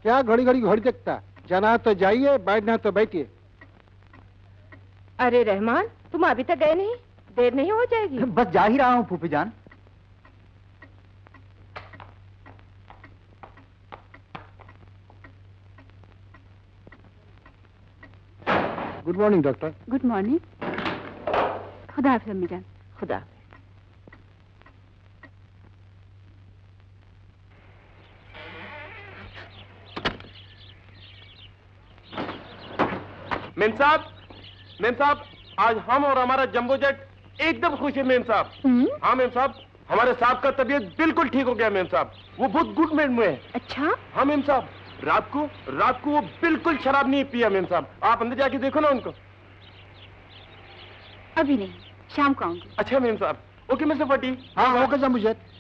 क्या घड़ी घड़ी घड़ी देखता, जाना है तो जाइए, बैठना है तो बैठिए। अरे रहमान, तुम अभी तक गए नहीं? देर नहीं हो जाएगी? बस जा ही रहा हूँ फूफी जान। Good morning doctor. Good morning. खुदा हाफिज अम्मी जान। खुदा। मेम साहब, आज हम और हमारा जंबो जेट एकदम खुश है मेम साहब। हाँ मेम साहब, हमारे साहब का तबीयत बिल्कुल ठीक हो गया मेम साहब, वो बहुत गुड मूड में है। अच्छा? हाँ मेम साहब, रात को वो बिल्कुल शराब नहीं पिया मेम साहब। आप अंदर जाके देखो ना उनको। अभी नहीं, शाम को आऊंगी। अच्छा मेम साहब, ओके मिस्टर पटी। हाँ ओके जंबो जेट।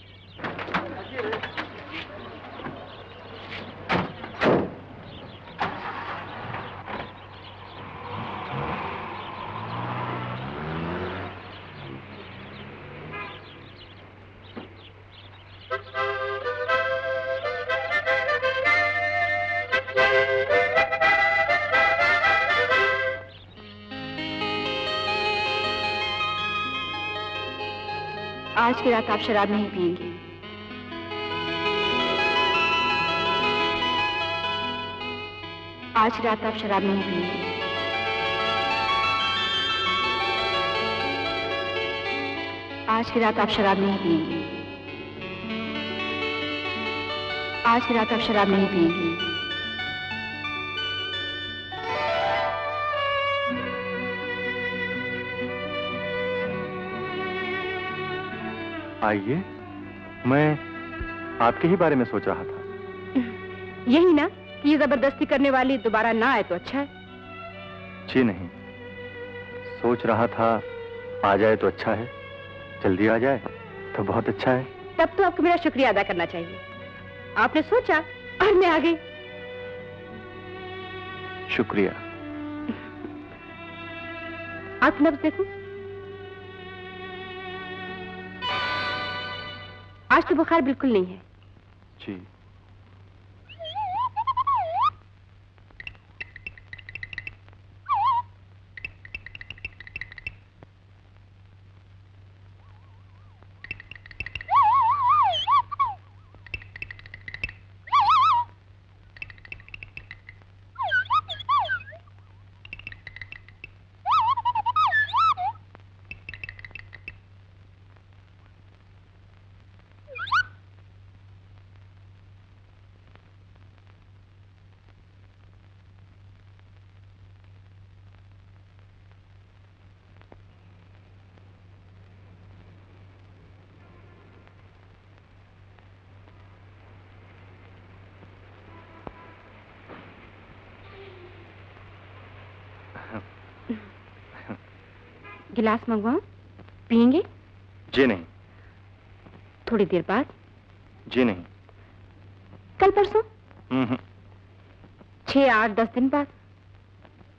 आज की रात आप शराब नहीं पिएंगे। आज की रात आप शराब नहीं पिएंगे। आज की रात आप शराब नहीं पिएंगे। आज की रात आप शराब नहीं पिएंगे। आइए, मैं आपके ही बारे में सोच रहा था। यही ना कि ये जबरदस्ती करने वाली दोबारा ना आए तो अच्छा है। जी नहीं, सोच रहा था आ जाए तो अच्छा है, जल्दी आ जाए तो बहुत अच्छा है। तब तो आपको मेरा शुक्रिया अदा करना चाहिए। आपने सोचा और मैं आ गई। शुक्रिया। आप नब्ज देखो। आज तो बुखार बिल्कुल नहीं है। जी। गिलास मंगवाऊं? पियेंगे? जी नहीं। थोड़ी देर बाद? जी नहीं। कल परसों? 6, 8, 10 दिन बाद?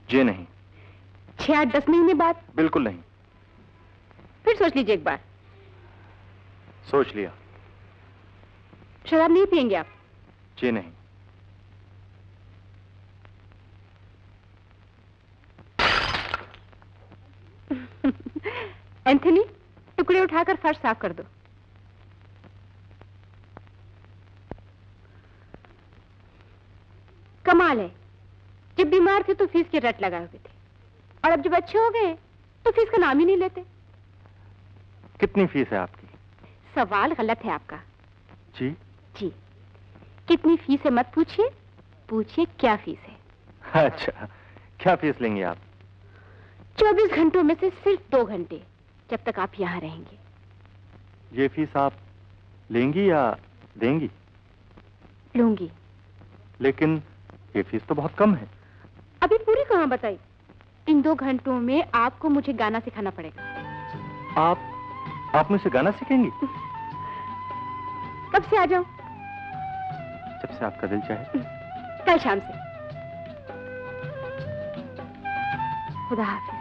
जी नहीं। 6, 8, 10 महीने बाद? बिल्कुल नहीं। फिर सोच लीजिए एक बार। सोच लिया। शराब नहीं पियेंगे आप? जी नहीं। एंथनी, टुकड़े उठाकर फर्श साफ कर दो। कमाल है, जब बीमार थे तो फीस की रट लगाए हुए थे, और अब जब अच्छे हो गए तो फीस का नाम ही नहीं लेते। कितनी फीस है आपकी? सवाल गलत है आपका। जी? जी, कितनी फीस है मत पूछिए, पूछिए क्या फीस है। अच्छा, क्या फीस लेंगे आप? 24 घंटों में से सिर्फ 2 घंटे, जब तक आप यहाँ रहेंगे। ये फीस आप लेंगी या देंगी? लूंगी। लेकिन ये फीस तो बहुत कम है। अभी पूरी कहाँ बताई? इन 2 घंटों में आपको मुझे गाना सिखाना पड़ेगा। आप मुझसे गाना सीखेंगी? कब से आ जाऊं? जब से आपका दिल चाहे। कल शाम से। खुदा हाफिज।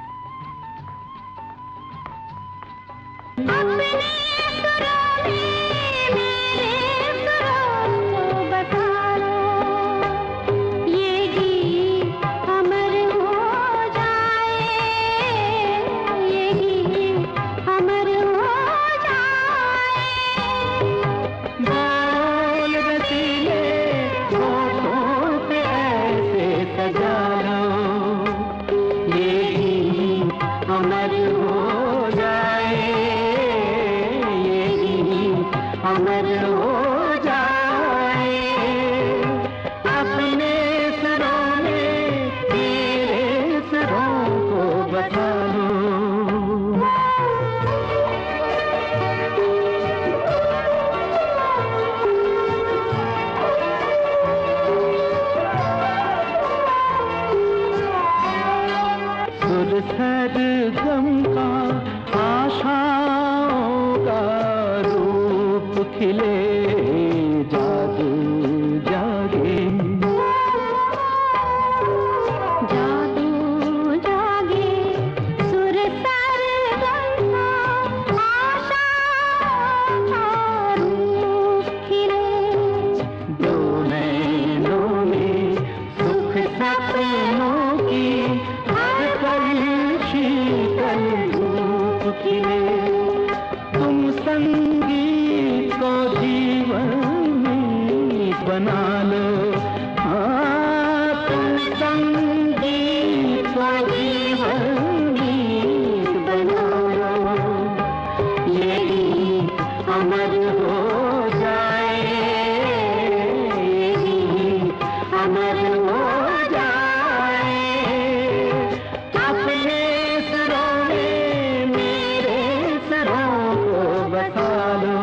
बसा लो।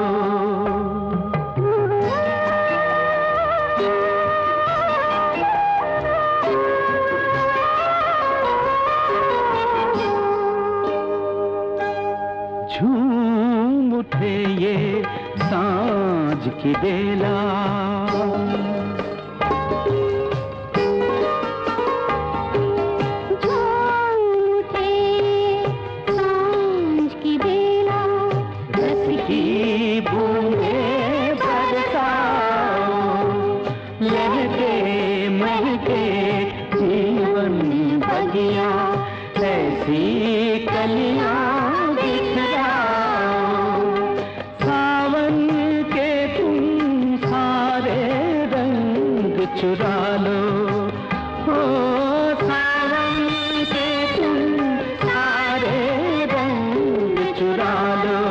झूम उठे ये सांझ की बेला। चुरा लो हो सावन के तुम सारे रंग चुरा लो,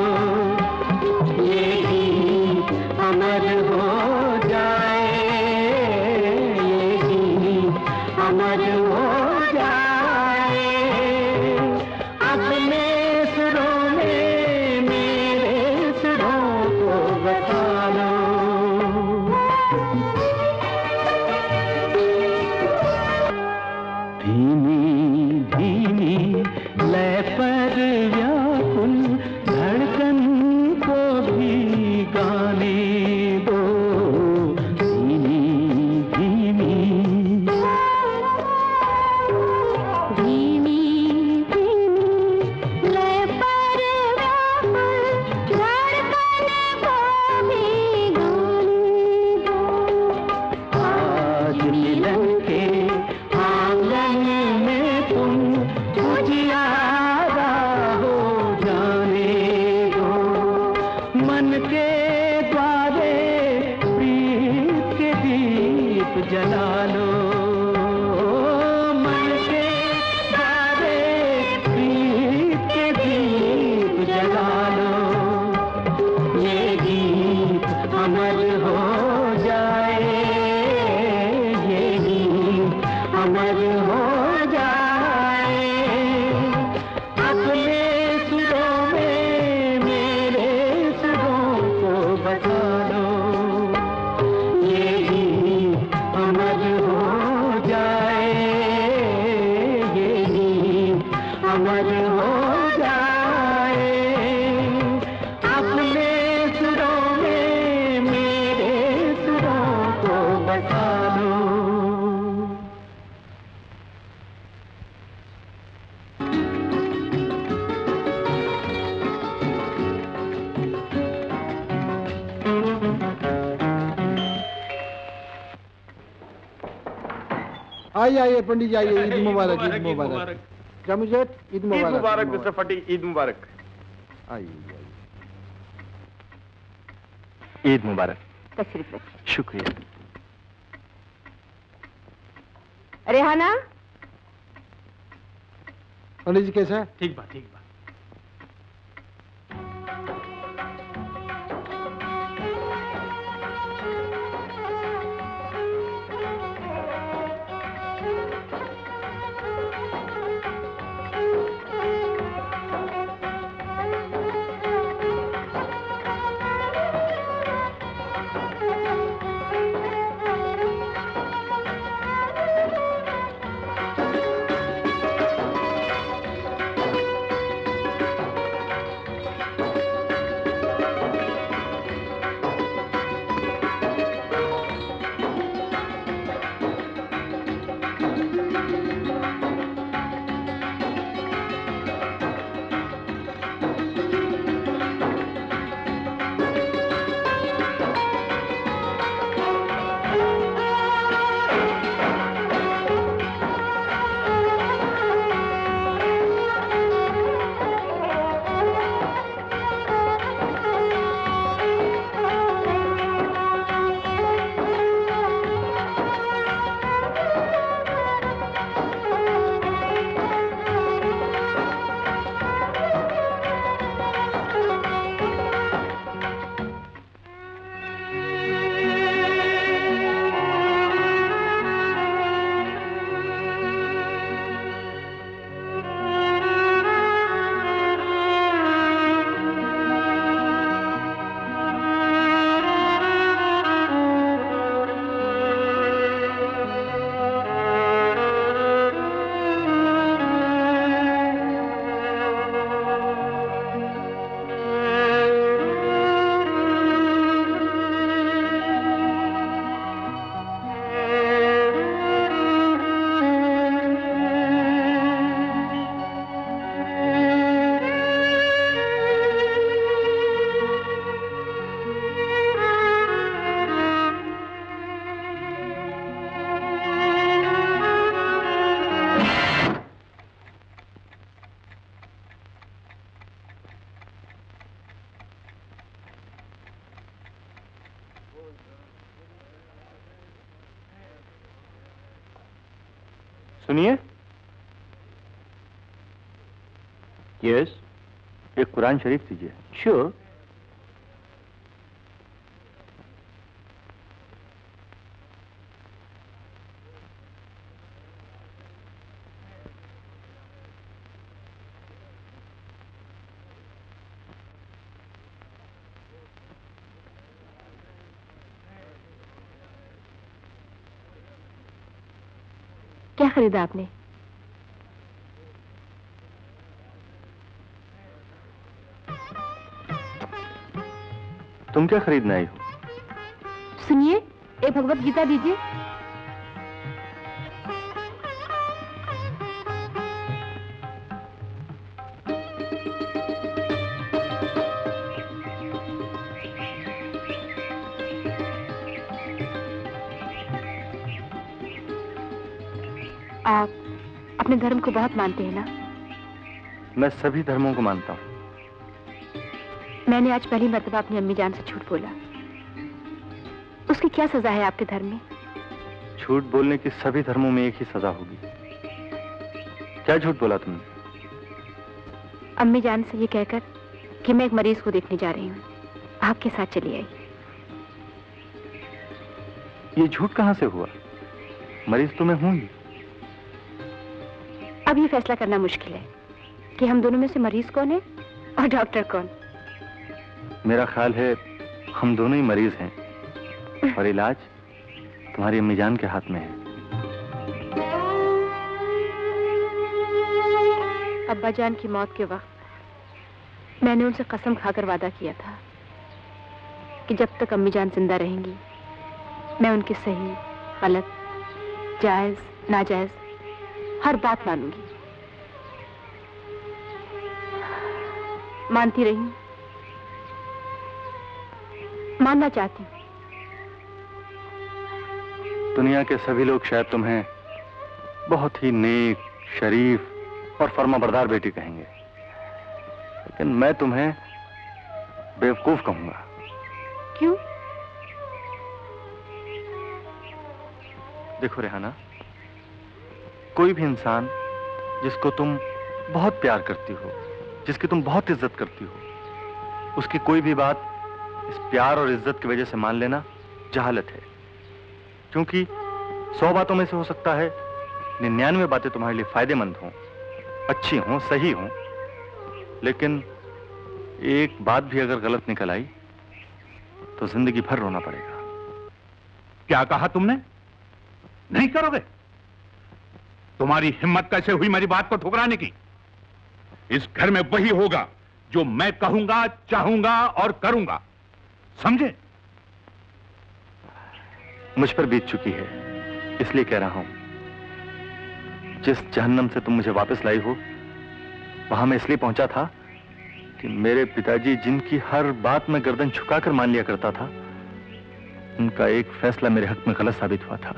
ये गीत अमर हो जाए, ये गीत अमर हो जाए। अपने सुरों में मेरे सुरों को बता लो। लय पर व्याकुल धड़कन को भी गाने दो, धीमी धीमी धीमी धीमी लय पर व्याकुल धड़कन को भी गाने दो। आज मिलन के आंगन में तुम उजियारा हो जाने दो, मन के द्वारे प्रीत के दीप जला लो, मन के द्वारे प्रीत के दीप जला लो, ये गीत अमर हो जाए, ये गीत अमर हो जाए। अपने सुरों में मेरे सुरों को बता लो, ये गीत अमर हो जाए, ये गीत अमर हो जाए। अपने सुरों में मेरे सुरों को बता लो। आइए आइए पंडित जी आइए, ईद मुबारक, ईद मुबारक। जमुजेट ईद मुबारक। मुबारक मिस्टर फटी, ईद मुबारक। आइए ईद मुबारक। तशरीफ रखिए। शुक्रिया। रेहाना, पंडित जी कैसा है? ठीक बा ठीक बा। सुनिए। यस, एक कुरान शरीफ दीजिए। श्योर। क्या खरीदा आपने? तुम क्या खरीदने आई हो? सुनिए, एक भगवत गीता दीजिए। आप अपने धर्म को बहुत मानते हैं ना? मैं सभी धर्मों को मानता हूँ। मैंने आज पहली मर्तबा अपनी अम्मी जान से झूठ बोला। उसकी क्या सजा है आपके धर्म में? झूठ बोलने की सभी धर्मों में एक ही सजा होगी। क्या झूठ बोला तुमने? अम्मी जान से ये कहकर कि मैं एक मरीज को देखने जा रही हूँ, आपके साथ चली आई। ये झूठ कहाँ से हुआ? मरीज तो मैं हूं ही। अब ये फैसला करना मुश्किल है कि हम दोनों में से मरीज कौन है और डॉक्टर कौन। मेरा ख्याल है हम दोनों ही मरीज हैं और इलाज तुम्हारी अम्मी जान के हाथ में है। अब्बा जान की मौत के वक्त मैंने उनसे कसम खाकर वादा किया था कि जब तक अम्मी जान जिंदा रहेंगी मैं उनकी सही, गलत, जायज, नाजायज हर बात मानूंगी। मानती रही हूं, मानना चाहती हूं। दुनिया के सभी लोग शायद तुम्हें बहुत ही नेक, शरीफ और फर्माबरदार बेटी कहेंगे, लेकिन मैं तुम्हें बेवकूफ कहूंगा। क्यों? देखो रेहाना, कोई भी इंसान जिसको तुम बहुत प्यार करती हो, जिसकी तुम बहुत इज्जत करती हो, उसकी कोई भी बात इस प्यार और इज्जत की वजह से मान लेना जहालत है। क्योंकि 100 बातों में से हो सकता है 99 बातें तुम्हारे लिए फायदेमंद हों, अच्छी हों, सही हों, लेकिन एक बात भी अगर गलत निकल आई तो जिंदगी भर रोना पड़ेगा। क्या कहा तुमने? नहीं करोगे? तुम्हारी हिम्मत कैसे हुई मेरी बात को ठुकराने की? इस घर में वही होगा जो मैं कहूंगा, चाहूंगा और करूंगा, समझे? मुझ पर बीत चुकी है, इसलिए कह रहा हूं। जिस जहन्नम से तुम मुझे वापस लाई हो, वहां मैं इसलिए पहुंचा था कि मेरे पिताजी, जिनकी हर बात में गर्दन झुकाकर मान लिया करता था, उनका एक फैसला मेरे हक में गलत साबित हुआ था।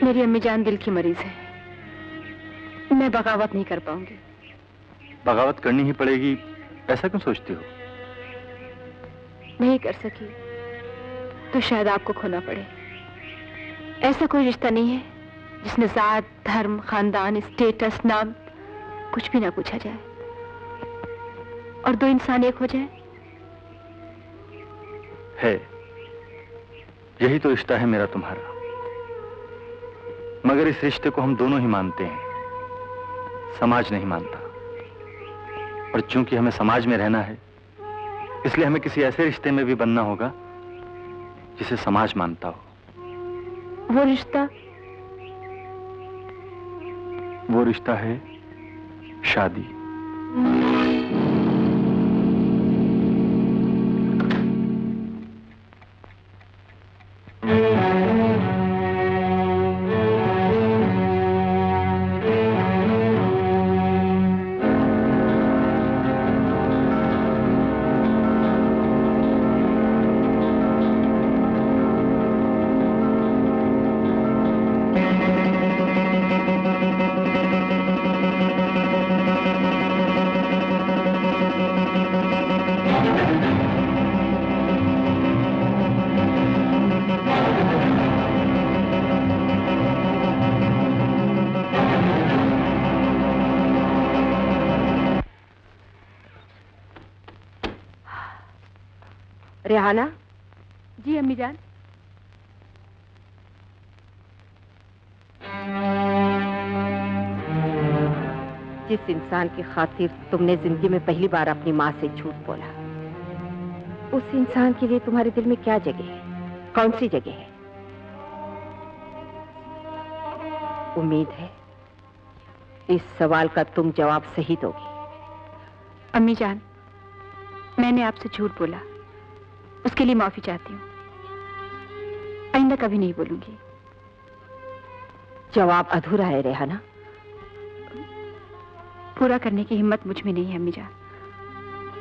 मेरी अम्मी जान दिल की मरीज है, मैं बगावत नहीं कर पाऊंगी। बगावत करनी ही पड़ेगी, ऐसा क्यों सोचती हो? नहीं कर सकी तो शायद आपको खोना पड़े। ऐसा कोई रिश्ता नहीं है जिसमें जात, धर्म, खानदान, स्टेटस, नाम कुछ भी ना पूछा जाए और दो इंसान एक हो जाए। है, यही तो रिश्ता है मेरा तुम्हारा। मगर इस रिश्ते को हम दोनों ही मानते हैं, समाज नहीं मानता। और चूंकि हमें समाज में रहना है, इसलिए हमें किसी ऐसे रिश्ते में भी बनना होगा जिसे समाज मानता हो। वो रिश्ता है शादी। रेहाना। जी अम्मी जान। जिस इंसान की खातिर तुमने जिंदगी में पहली बार अपनी माँ से झूठ बोला, उस इंसान के लिए तुम्हारे दिल में क्या जगह है? कौन सी जगह है? उम्मीद है इस सवाल का तुम जवाब सही दोगी। अम्मी जान, मैंने आपसे झूठ बोला, उसके लिए माफी चाहती हूँ। आइंदा कभी नहीं बोलूंगी। जवाब अधूरा है रेहाना। पूरा करने की हिम्मत मुझ में नहीं है अम्मी जान।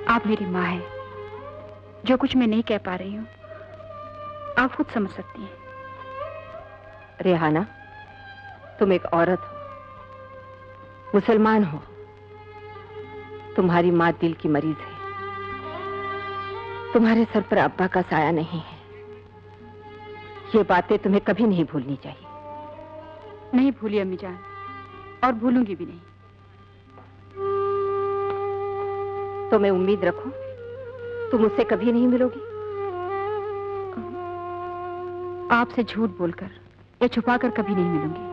आप मेरी माँ हैं। जो कुछ मैं नहीं कह पा रही हूँ आप खुद समझ सकती हैं। रेहाना, तुम एक औरत हो, मुसलमान हो, तुम्हारी माँ दिल की मरीज है, तुम्हारे सर पर अब्बा का साया नहीं है। ये बातें तुम्हें कभी नहीं भूलनी चाहिए। नहीं भूली अम्मी जान, और भूलूंगी भी नहीं। तो मैं उम्मीद रखूं तुम मुझसे कभी नहीं मिलोगी? आपसे झूठ बोलकर या छुपाकर कभी नहीं मिलूंगी।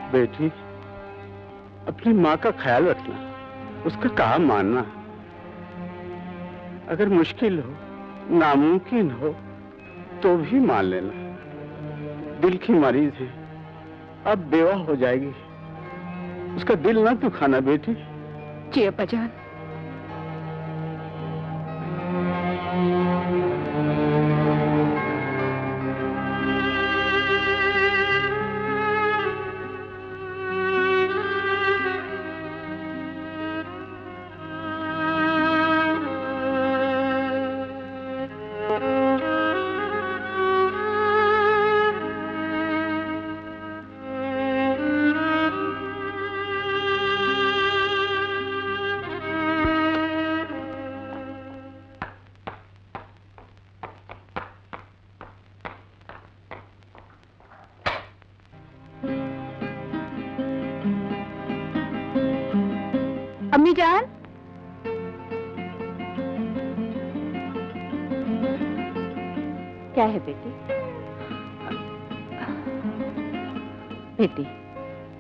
बेटी, अपनी माँ का ख्याल रखना, उसका काम मानना। अगर मुश्किल हो, नामुमकिन हो, तो भी मान लेना। दिल की मरीज है, अब बेवा हो जाएगी। उसका दिल ना दुखाना बेटी। जी अब्बा जान। अम्मी जान, क्या है बेटी? बेटी,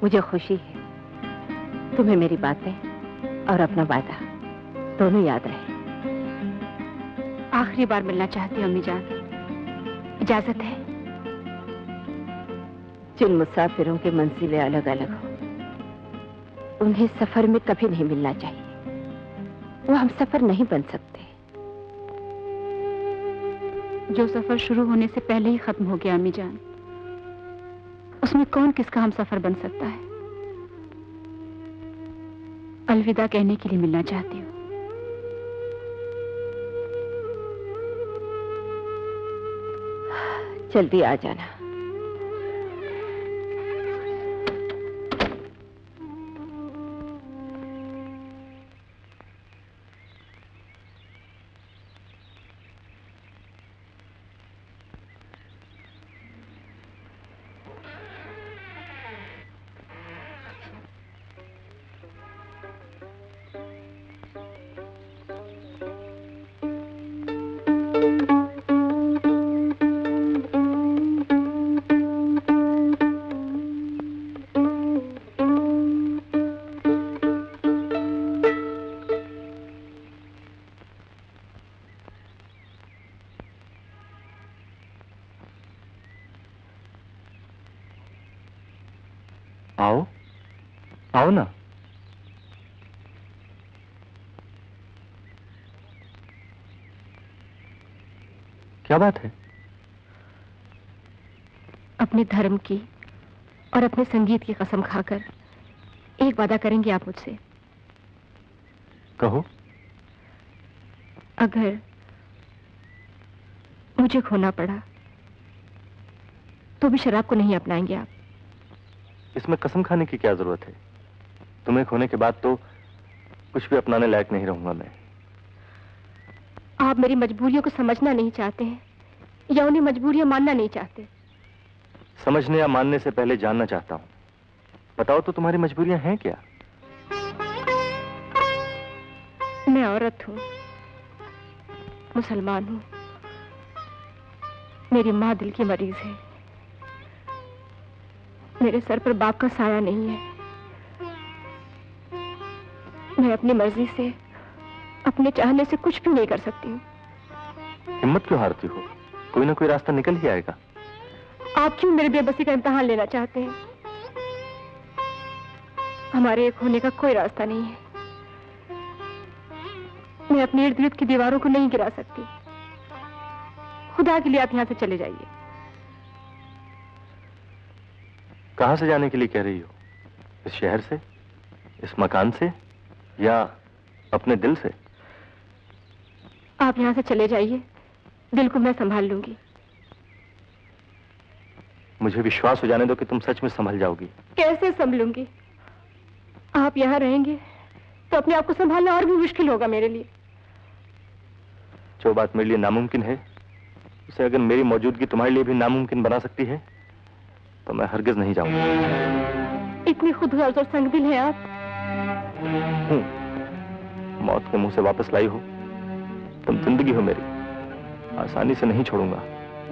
मुझे खुशी है तुम्हें मेरी बातें और अपना वादा दोनों याद रहे। आखिरी बार मिलना चाहती हूँ अम्मी जान, इजाजत है? जिन मुसाफिरों की मंजिलें अलग अलग हो, उन्हें सफर में कभी नहीं मिलना चाहिए। वो हम सफर नहीं बन सकते। जो सफर शुरू होने से पहले ही खत्म हो गया अम्मी जान, उसमें कौन किसका हम सफर बन सकता है? अलविदा कहने के लिए मिलना चाहती हूँ। जल्दी आ जाना। आओ, आओ ना। क्या बात है? अपने धर्म की और अपने संगीत की कसम खाकर एक वादा करेंगे आप मुझसे? कहो। अगर मुझे खोना पड़ा तो भी शराब को नहीं अपनाएंगे आप? इसमें कसम खाने की क्या जरूरत है? तुम्हें खोने के बाद तो कुछ भी अपनाने लायक नहीं रहूंगा मैं। आप मेरी मजबूरियों को समझना नहीं चाहते हैं या उन्हें मजबूरियां मानना नहीं चाहते? समझने या मानने से पहले जानना चाहता हूं। बताओ तो तुम्हारी मजबूरियां हैं क्या? मैं औरत हूं, मुसलमान हूं, मेरी माँ दिल की मरीज है, मेरे सर पर बाप का साया नहीं है, मैं अपनी मर्जी से अपने चाहने से कुछ भी नहीं कर सकती हूँ। हिम्मत क्यों हारती हो? कोई ना कोई रास्ता निकल ही आएगा। आप क्यों मेरे बेबसी का इम्तिहान लेना चाहते हैं? हमारे एक होने का कोई रास्ता नहीं है। मैं अपने इर्द गिर्द की दीवारों को नहीं गिरा सकती। खुदा के लिए आप यहाँ से चले जाइए। कहां से जाने के लिए कह रही हो? इस शहर से, इस मकान से, या अपने दिल से? आप यहाँ से चले जाइए, दिल को मैं संभाल लूंगी। मुझे विश्वास हो जाने दो कि तुम सच में संभल जाओगी। कैसे संभलूंगी? आप यहाँ रहेंगे तो अपने आप को संभालना और भी मुश्किल होगा मेरे लिए। जो बात मेरे लिए नामुमकिन है उसे अगर मेरी मौजूदगी तुम्हारे लिए भी नामुमकिन बना सकती है तो मैं हरगिज नहीं जाऊंगा। इतनी खुदगर्ज और संगदिल हैं आप। मौत के मुंह से वापस लाई हो तुम। जिंदगी हो मेरी, आसानी से नहीं छोड़ूंगा।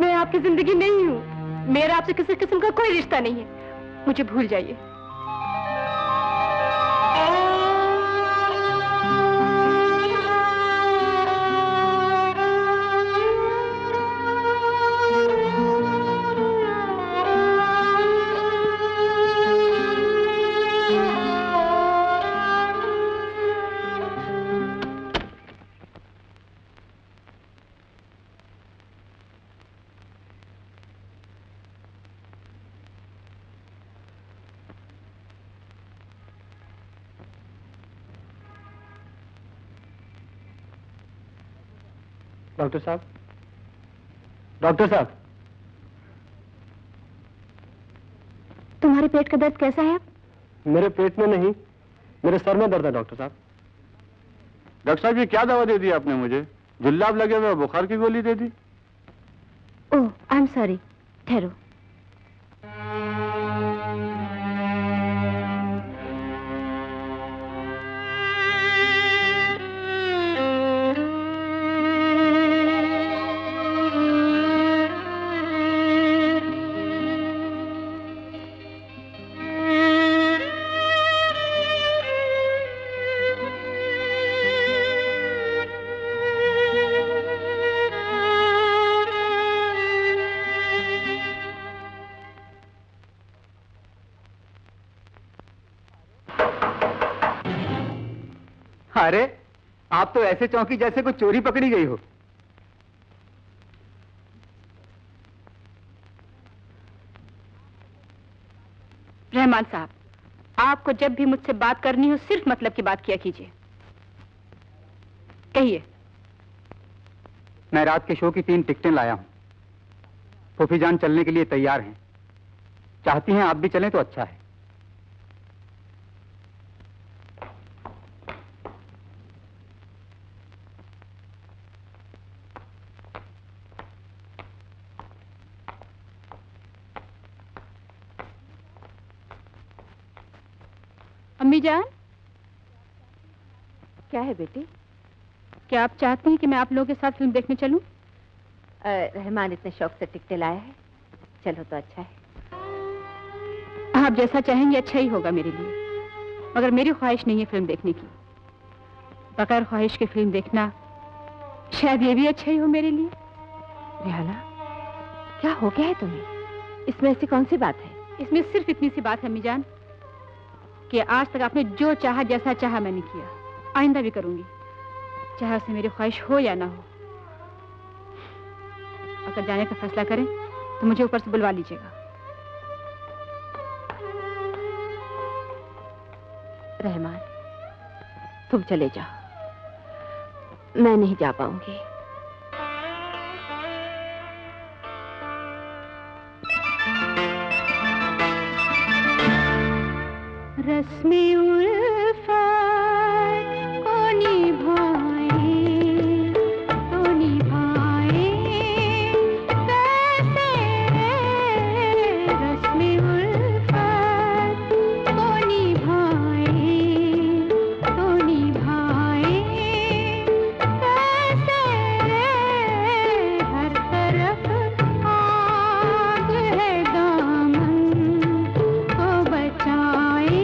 मैं आपकी जिंदगी नहीं हूँ। मेरा आपसे किसी किस्म का कोई रिश्ता नहीं है। मुझे भूल जाइए। डॉक्टर साहब, डॉक्टर साहब, तुम्हारे पेट का दर्द कैसा है? मेरे पेट में नहीं, मेरे सर में दर्द है डॉक्टर साहब। डॉक्टर साहब ये क्या दवा दे दी आपने मुझे? जुल्लाब लगे हुए बुखार की गोली दे दी। ओह, आई एम सॉरी। ठहरो। अरे आप तो ऐसे चौंकी जैसे कोई चोरी पकड़ी गई हो। रहमान साहब, आपको जब भी मुझसे बात करनी हो सिर्फ मतलब की बात किया कीजिए। कहिए। मैं रात के शो की 3 टिकटें लाया हूं। फूफी जान चलने के लिए तैयार हैं। चाहती हैं आप भी चलें तो अच्छा है। अम्मी जान। क्या है बेटी? क्या आप चाहती हैं कि मैं आप लोगों के साथ फिल्म देखने चलूं? रहमान इतने शौक से टिकटें लाया है, चलो तो अच्छा है। आप जैसा चाहेंगे अच्छा ही होगा मेरे लिए, मगर मेरी ख्वाहिश नहीं है फिल्म देखने की। बगैर ख्वाहिश की फिल्म देखना शायद ये भी अच्छा ही हो मेरे लिए। रिहाना, क्या हो गया है तुम्हें? इसमें ऐसी कौन सी बात है? इसमें सिर्फ इतनी सी बात है अम्मी जान कि आज तक आपने जो चाहा, जैसा चाहा मैंने किया, आइंदा भी करूंगी, चाहे उससे मेरी ख्वाहिश हो या ना हो। अगर जाने का फैसला करें तो मुझे ऊपर से बुलवा लीजिएगा। रहमान, तुम चले जाओ, मैं नहीं जा पाऊंगी। रस्मे उल्फत को निभाए कैसे, रस्मे उल्फत को निभाए कैसे, हर तरफ आग है, दामन को बचाए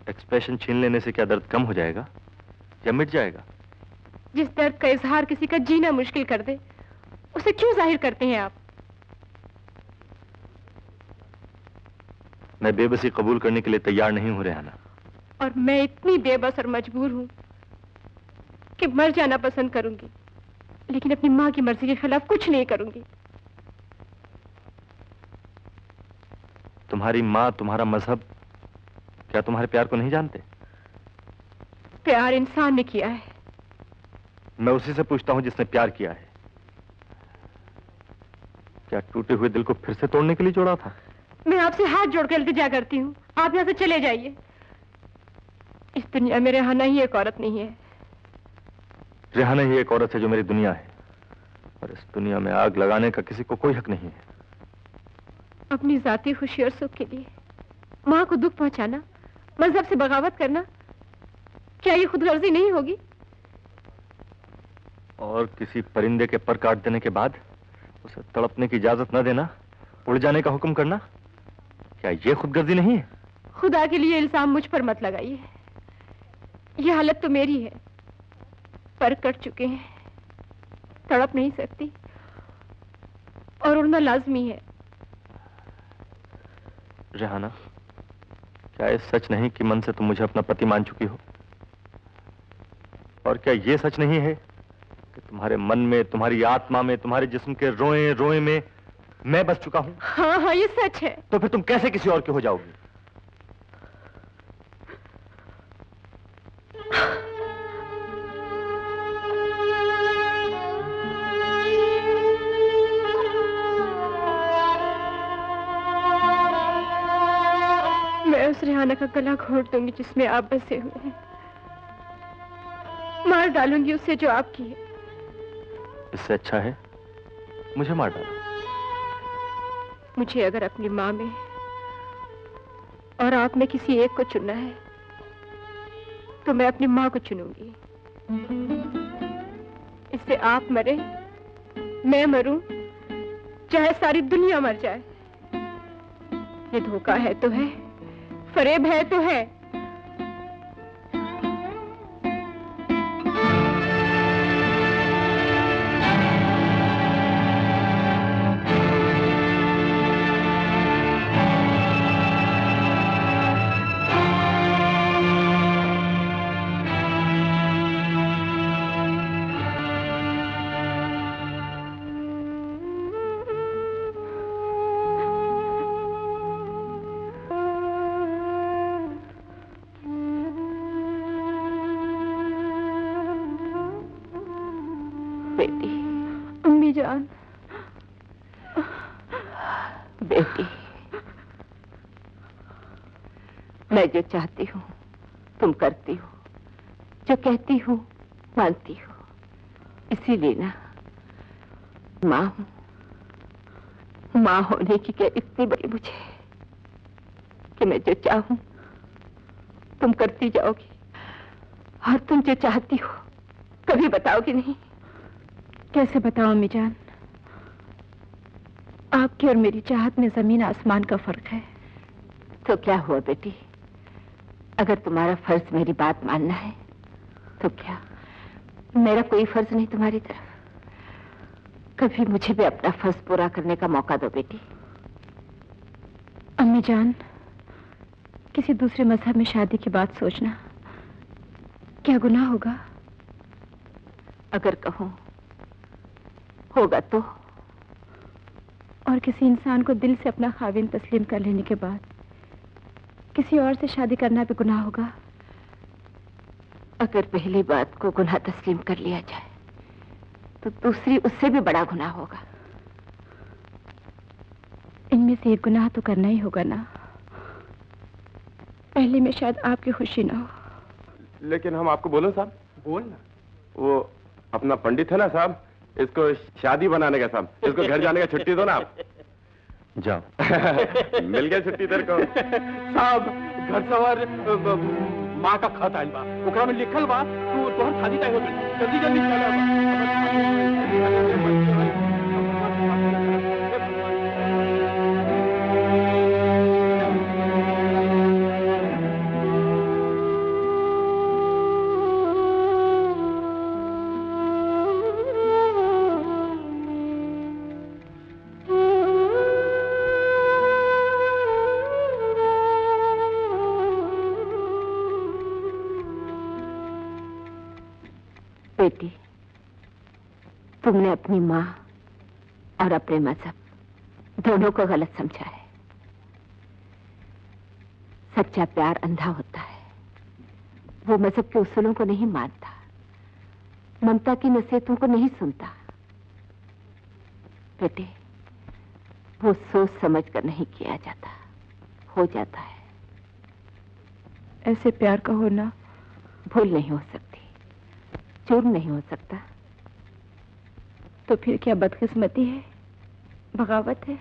एक्सप्रेशन छीन लेने से क्या दर्द कम हो जाएगा या मिट जाएगा? जिस दर्द का इजहार किसी का जीना मुश्किल कर दे, उसे क्यों जाहिर करते हैं आप? मैं बेबसी कबूल करने के लिए तैयार नहीं हूं रेहाना। और मैं इतनी बेबस और मजबूर हूं कि मर जाना पसंद करूंगी, लेकिन अपनी माँ की मर्जी के खिलाफ कुछ नहीं करूंगी। तुम्हारी माँ, तुम्हारा मजहब क्या तुम्हारे प्यार को नहीं जानते? प्यार इंसान ने किया है। मैं उसी से पूछता हूं जिसने प्यार किया है। क्या टूटे हुए दिल को फिर से तोड़ने के लिए जोड़ा था? मैं आपसे हाथ जोड़कर इल्तिजा करती हूँ, आप यहाँ से चले जाइए। इस दुनिया में रेहाना ही एक औरत नहीं है। रेहाना ही एक औरत है जो मेरी दुनिया है, और इस दुनिया में आग लगाने का किसी को कोई हक नहीं है। अपनी जाती खुशी और सुख के लिए माँ को दुख पहुंचाना, मजहब से बगावत करना, क्या ये खुदगर्जी नहीं होगी? और किसी परिंदे के पर काट देने के बाद उसे तड़पने की इजाजत न देना, उड़ जाने का हुक्म करना, क्या ये खुदगर्जी नहीं है? खुदा के लिए इल्जाम मुझ पर मत लगाइए। ये हालत तो मेरी है, पर कट चुके हैं, तड़प नहीं सकती और उड़ना लाजमी है। रेहाना, क्या ये सच नहीं कि मन से तुम मुझे अपना पति मान चुकी हो? और क्या ये सच नहीं है कि तुम्हारे मन में, तुम्हारी आत्मा में, तुम्हारे जिस्म के रोए रोए में मैं बस चुका हूं? हाँ हाँ, ये सच है। तो फिर तुम कैसे किसी और के हो जाओगी? मैं उस रेहाना का गला घोट दूंगी जिसमें आप बसे हुए हैं। मार डालूंगी उसे जो आपकी है। इससे अच्छा है मुझे मार डालो। मुझे अगर अपनी माँ में और आप में किसी एक को चुनना है तो मैं अपनी माँ को चुनूंगी। इससे आप मरे, मैं मरूं, चाहे सारी दुनिया मर जाए। ये धोखा है तो है, फरेब है तो है। बेटी, अम्मी जान, बेटी, मैं जो चाहती हूँ तुम करती हो, जो कहती हूँ मानती हो। इसीलिए ना माँ हूँ। माँ होने की क्या इतनी बड़ी मुझे कि मैं जो चाहूँ तुम करती जाओगी, और तुम जो चाहती हो कभी बताओगी नहीं। कैसे बताओ अम्मी जान? आपकी और मेरी चाहत में जमीन आसमान का फर्क है। तो क्या हुआ बेटी, अगर तुम्हारा फर्ज मेरी बात मानना है तो क्या मेरा कोई फर्ज नहीं तुम्हारी तरफ? कभी मुझे भी अपना फर्ज पूरा करने का मौका दो बेटी। अम्मी जान, किसी दूसरे मजहब में शादी की बात सोचना क्या गुनाह होगा? अगर कहूं होगा तो? और किसी इंसान को दिल से अपना खाविन तस्लीम कर लेने के बाद किसी और से शादी करना भी गुनाह होगा? अगर पहली बात को गुनाह तस्लीम कर लिया जाए तो दूसरी उससे भी बड़ा गुनाह होगा। इनमें से एक गुनाह तो करना ही होगा ना। पहले में शायद आपकी खुशी ना हो। लेकिन हम आपको बोलो साहब, बोलना। वो अपना पंडित है ना साहब, इसको शादी बनाने का साहब, इसको घर जाने का छुट्टी दो ना आप। जाओ। मिल गया छुट्टी तेरे को। साहब घर सवार माँ का खत आइल बा, ओकरा में लिखल बा तू तोहर शादी तय हो गइल, जल्दी जल्दी चला। बेटी, तुमने अपनी माँ और अपने मजहब दोनों को गलत समझा है। सच्चा प्यार अंधा होता है, वो मजहब के उसूलों को नहीं मानता, ममता की नसीहतों को नहीं सुनता। बेटे, वो सोच समझ कर नहीं किया जाता, हो जाता है। ऐसे प्यार का होना भूल नहीं हो सकती, जुर्म नहीं हो सकता। तो फिर क्या बदकिस्मती है, बगावत है?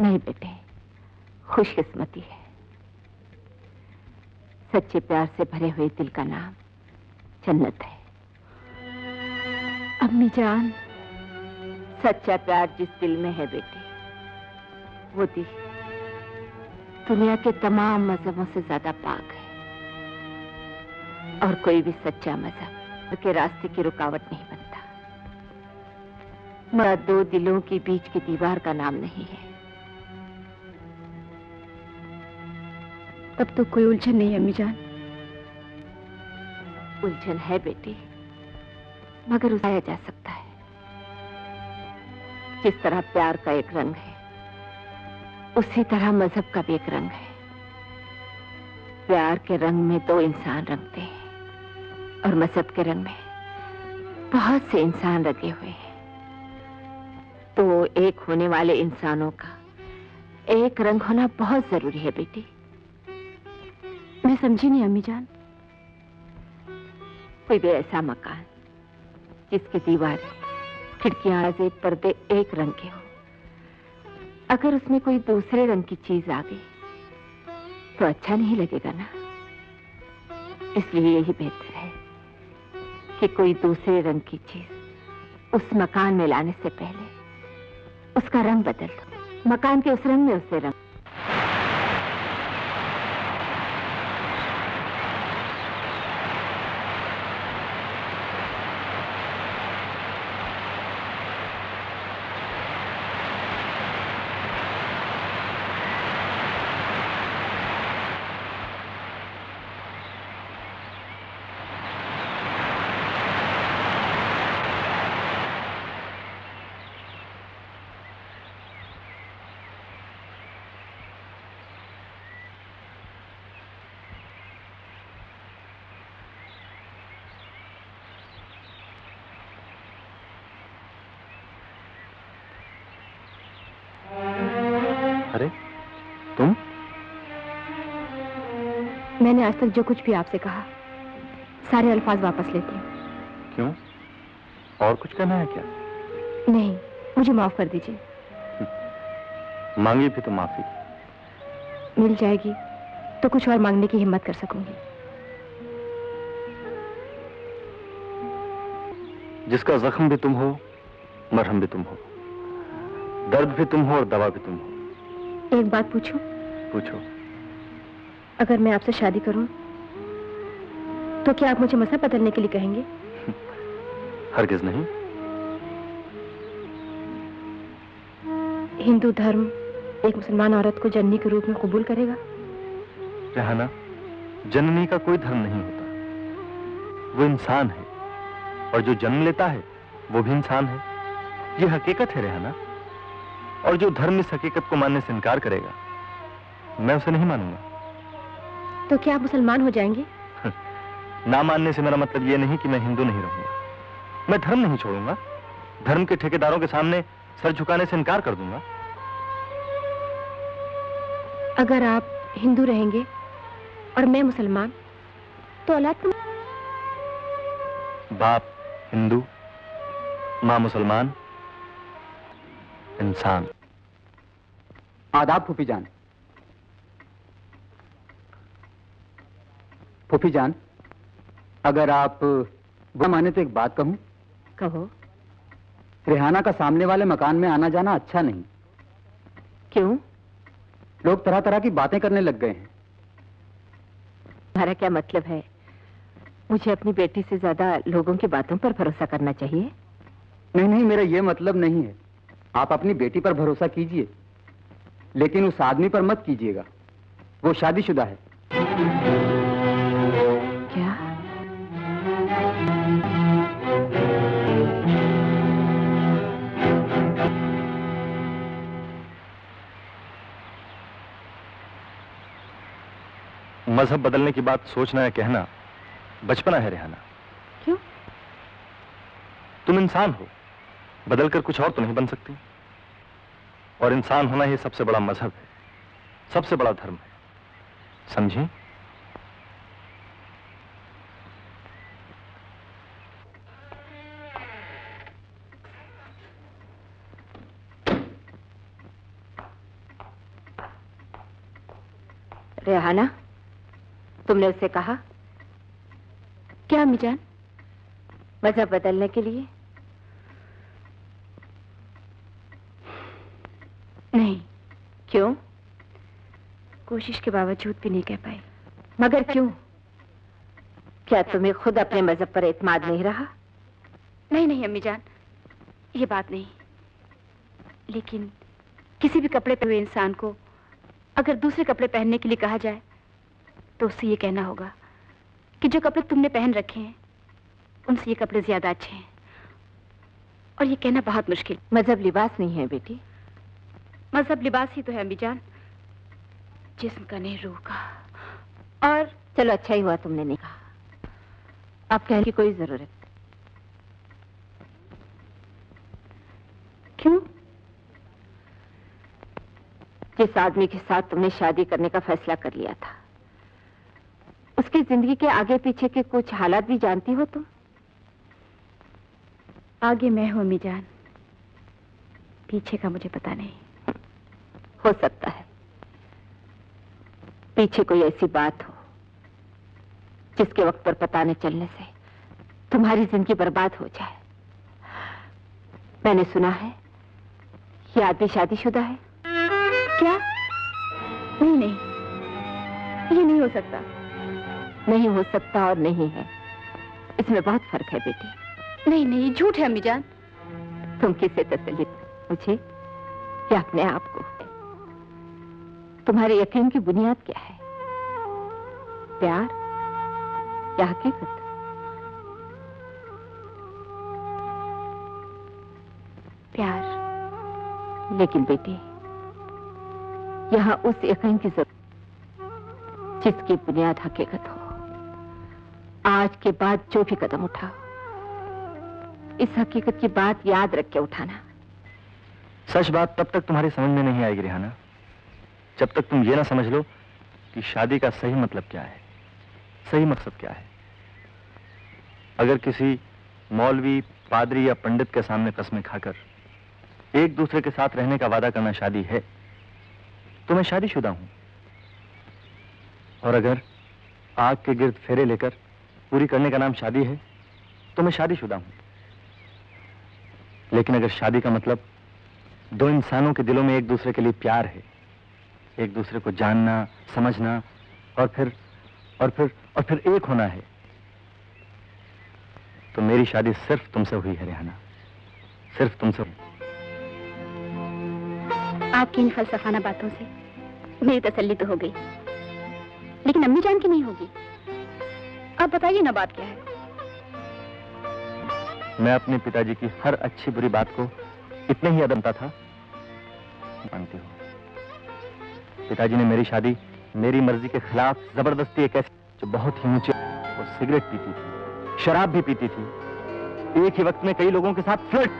नहीं बेटे, खुशकिस्मती है। सच्चे प्यार से भरे हुए दिल का नाम जन्नत है। अम्मी जान, सच्चा प्यार जिस दिल में है बेटे, वो दिल दुनिया के तमाम मजहबों से ज्यादा पाक है। और कोई भी सच्चा मजहब के रास्ते की रुकावट नहीं बनता। मरा दो दिलों के बीच की दीवार का नाम नहीं है। तब तो कोई उलझन नहीं है अम्मी जान। उलझन है बेटी, मगर उठाया जा सकता है। जिस तरह प्यार का एक रंग है, उसी तरह मजहब का भी एक रंग है। प्यार के रंग में दो इंसान रंगते हैं और मजहब के रंग में बहुत से इंसान रंगे हुए हैं। तो एक होने वाले इंसानों का एक रंग होना बहुत जरूरी है बेटी। मैं समझी नहीं अम्मी जान। कोई भी ऐसा मकान जिसकी दीवारें, खिड़कियां, दरवाजे, पर्दे एक रंग के हो, अगर उसमें कोई दूसरे रंग की चीज आ गई तो अच्छा नहीं लगेगा ना। इसलिए यही बेहतर है कि कोई दूसरे रंग की चीज उस मकान में लाने से पहले उसका रंग बदल दो। मकान के उस रंग में उसे रंग। अरे तुम? मैंने आज तक जो कुछ भी आपसे कहा, सारे अल्फाज वापस लेती हूँ। क्यों? और कुछ कहना है क्या? नहीं, मुझे माफ कर दीजिए। मांगी भी तो माफी मिल जाएगी तो कुछ और मांगने की हिम्मत कर सकूंगी। जिसका जख्म भी तुम हो, मरहम भी तुम हो, दर्द भी तुम हो और दवा भी तुम हो। एक बात पूछूं? पूछो। अगर मैं आपसे शादी करूं तो क्या आप मुझे मजहब बदलने के लिए कहेंगे? हरगिज नहीं। हिंदू धर्म एक मुसलमान औरत को जननी के रूप में कबूल करेगा? रेहाना, जननी का कोई धर्म नहीं होता, वो इंसान है, और जो जन्म लेता है वो भी इंसान है। ये हकीकत है रेहाना, और जो धर्म इस हकीकत को मानने से इनकार करेगा, मैं उसे नहीं मानूंगा। तो क्या आप मुसलमान हो जाएंगे? ना मानने से मेरा मतलब ये नहीं कि मैं हिंदू नहीं रहूंगा। मैं धर्म नहीं छोड़ूंगा, धर्म के ठेकेदारों के सामने सर झुकाने से इनकार कर दूंगा। अगर आप हिंदू रहेंगे और मैं मुसलमान, तो औलाद तुम? बाप हिंदू, माँ मुसलमान, इंसान। आदाब फूफी जान। फूफी जान, अगर आप बुरा माने तो एक बात कहूं? कहो। रेहाना का सामने वाले मकान में आना जाना अच्छा नहीं। क्यों? लोग तरह तरह की बातें करने लग गए हैं। तुम्हारा क्या मतलब है? मुझे अपनी बेटी से ज्यादा लोगों की बातों पर भरोसा करना चाहिए? नहीं नहीं, मेरा यह मतलब नहीं है। आप अपनी बेटी पर भरोसा कीजिए, लेकिन उस आदमी पर मत कीजिएगा, वो शादीशुदा है। क्या? मजहब बदलने की बात सोचना या कहना बचपना है रेहाना। क्यों? तुम इंसान हो, बदलकर कुछ और तो नहीं बन सकती। और इंसान होना ही सबसे बड़ा मजहब है, सबसे बड़ा धर्म है, समझी? रेहाना, तुमने उससे कहा? क्या अम्मी जान? मजहब बदलने के लिए? नहीं। क्यों? कोशिश के बावजूद भी नहीं कह पाई। मगर क्यों? क्या तुम्हें खुद अपने मजहब पर एतमाद नहीं रहा? नहीं नहीं अम्मी जान, ये बात नहीं। लेकिन किसी भी कपड़े पहने हुए इंसान को अगर दूसरे कपड़े पहनने के लिए कहा जाए तो उससे ये कहना होगा कि जो कपड़े तुमने पहन रखे हैं उनसे ये कपड़े ज्यादा अच्छे हैं। और ये कहना बहुत मुश्किल। मजहब लिबास नहीं है बेटी। मजहब लिबास ही तो है अम्मी जान, जिस्म का नहीं रूह का। और चलो अच्छा ही हुआ तुमने नहीं कहा, अब कहने की कोई जरूरत। क्यों? जिस आदमी के साथ तुमने शादी करने का फैसला कर लिया था उसकी जिंदगी के आगे पीछे के कुछ हालात भी जानती हो तुम? आगे मैं हूं अम्मी जान, पीछे का मुझे पता नहीं। हो सकता है पीछे कोई ऐसी बात हो जिसके वक्त पर पता न चलने से तुम्हारी जिंदगी बर्बाद हो जाए। मैंने सुना है ये आदमी शादीशुदा है। क्या? नहीं नहीं, ये नहीं हो सकता। नहीं हो सकता और नहीं है, इसमें बहुत फर्क है बेटी। नहीं नहीं, झूठ है अम्मी जान। तुम किसे तसल्ली, मुझे या अपने आप को? तुम्हारे यकीन की बुनियाद क्या है? प्यार या हकीकत? प्यार। लेकिन बेटी यहां उस यकीन की जरूरत जिसकी बुनियाद हकीकत हो। आज के बाद जो भी कदम उठाओ इस हकीकत की बात याद रख के उठाना। सच बात तब तक तुम्हारी समझ में नहीं आएगी रेहाना, जब तक तुम ये ना समझ लो कि शादी का सही मतलब क्या है, सही मकसद क्या है। अगर किसी मौलवी, पादरी या पंडित के सामने कसमें खाकर एक दूसरे के साथ रहने का वादा करना शादी है तो मैं शादीशुदा हूं। और अगर आग के गिर्द फेरे लेकर पूरी करने का नाम शादी है तो मैं शादीशुदा हूं। लेकिन अगर शादी का मतलब दो इंसानों के दिलों में एक दूसरे के लिए प्यार है, एक दूसरे को जानना, समझना और फिर एक होना है, तो मेरी शादी सिर्फ तुमसे हुई है रेहाना, सिर्फ तुमसे हुई। आपकी इन फलसफाना बातों से मेरी तसल्ली तो हो गई, लेकिन अम्मी जान की नहीं होगी। आप बताइए ना बात क्या है? मैं अपने पिताजी की हर अच्छी बुरी बात को इतने ही अदमता था, मानती हूँ। पिताजी ने मेरी शादी मेरी मर्जी के खिलाफ जबरदस्ती एक ऐसी जो बहुत ही ऊंचे, वो सिगरेट पीती थी, शराब भी पीती थी, एक ही वक्त में कई लोगों के साथ फ्लर्ट।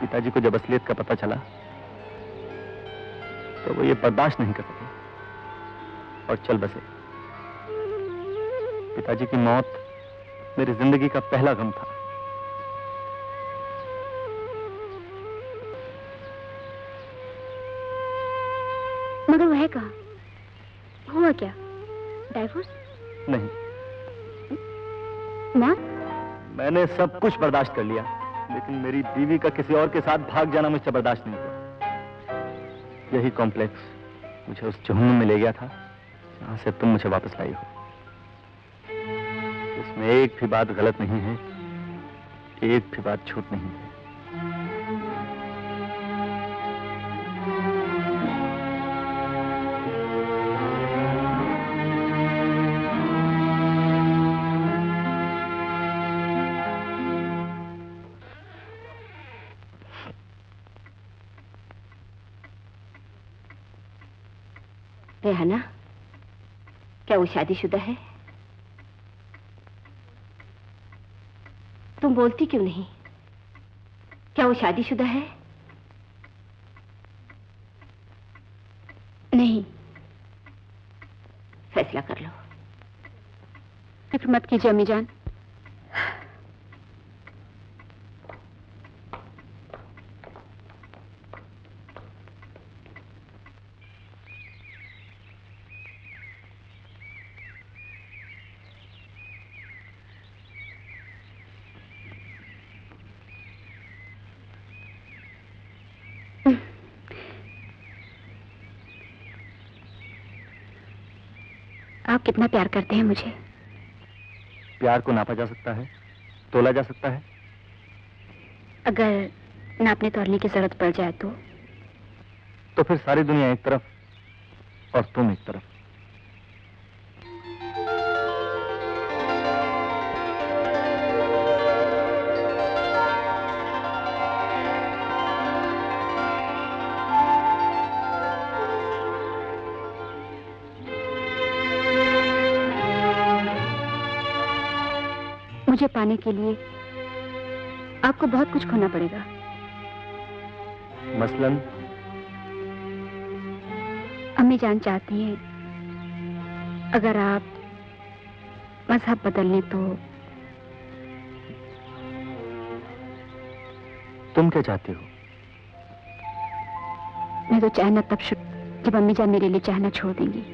पिताजी को जब असलियत का पता चला तो वो ये बर्दाश्त नहीं कर सके और चल बसे। पिताजी की मौत मेरी जिंदगी का पहला गम था। मगर वह कहा, हुआ क्या? डाइवोर्स? नहीं, मौत? मैंने सब कुछ बर्दाश्त कर लिया, लेकिन मेरी बीवी का किसी और के साथ भाग जाना मुझसे बर्दाश्त नहीं हुआ। यही कॉम्प्लेक्स मुझे उस जहन्नुम में ले गया था जहां से तुम मुझे वापस लाई हो। इसमें एक भी बात गलत नहीं है, एक भी बात झूठ नहीं है। रेहाना, क्या वो शादीशुदा है? तुम बोलती क्यों नहीं? क्या वो शादीशुदा है? नहीं। फैसला कर लो। फिक्र मत कीजिए अम्मी जान। आप कितना प्यार करते हैं मुझे? प्यार को नापा जा सकता है, तोला जा सकता है? अगर नापने तोलने की जरूरत पड़ जाए तो फिर सारी दुनिया एक तरफ और तुम एक तरफ। मुझे पाने के लिए आपको बहुत कुछ खोना पड़ेगा। मसलन? अम्मी जान चाहती हैं अगर आप मजहब बदल लें तो। तुम क्या चाहती हो? मैं तो चाहना तब शुरू जब अम्मी जान मेरे लिए चाहना छोड़ देंगी।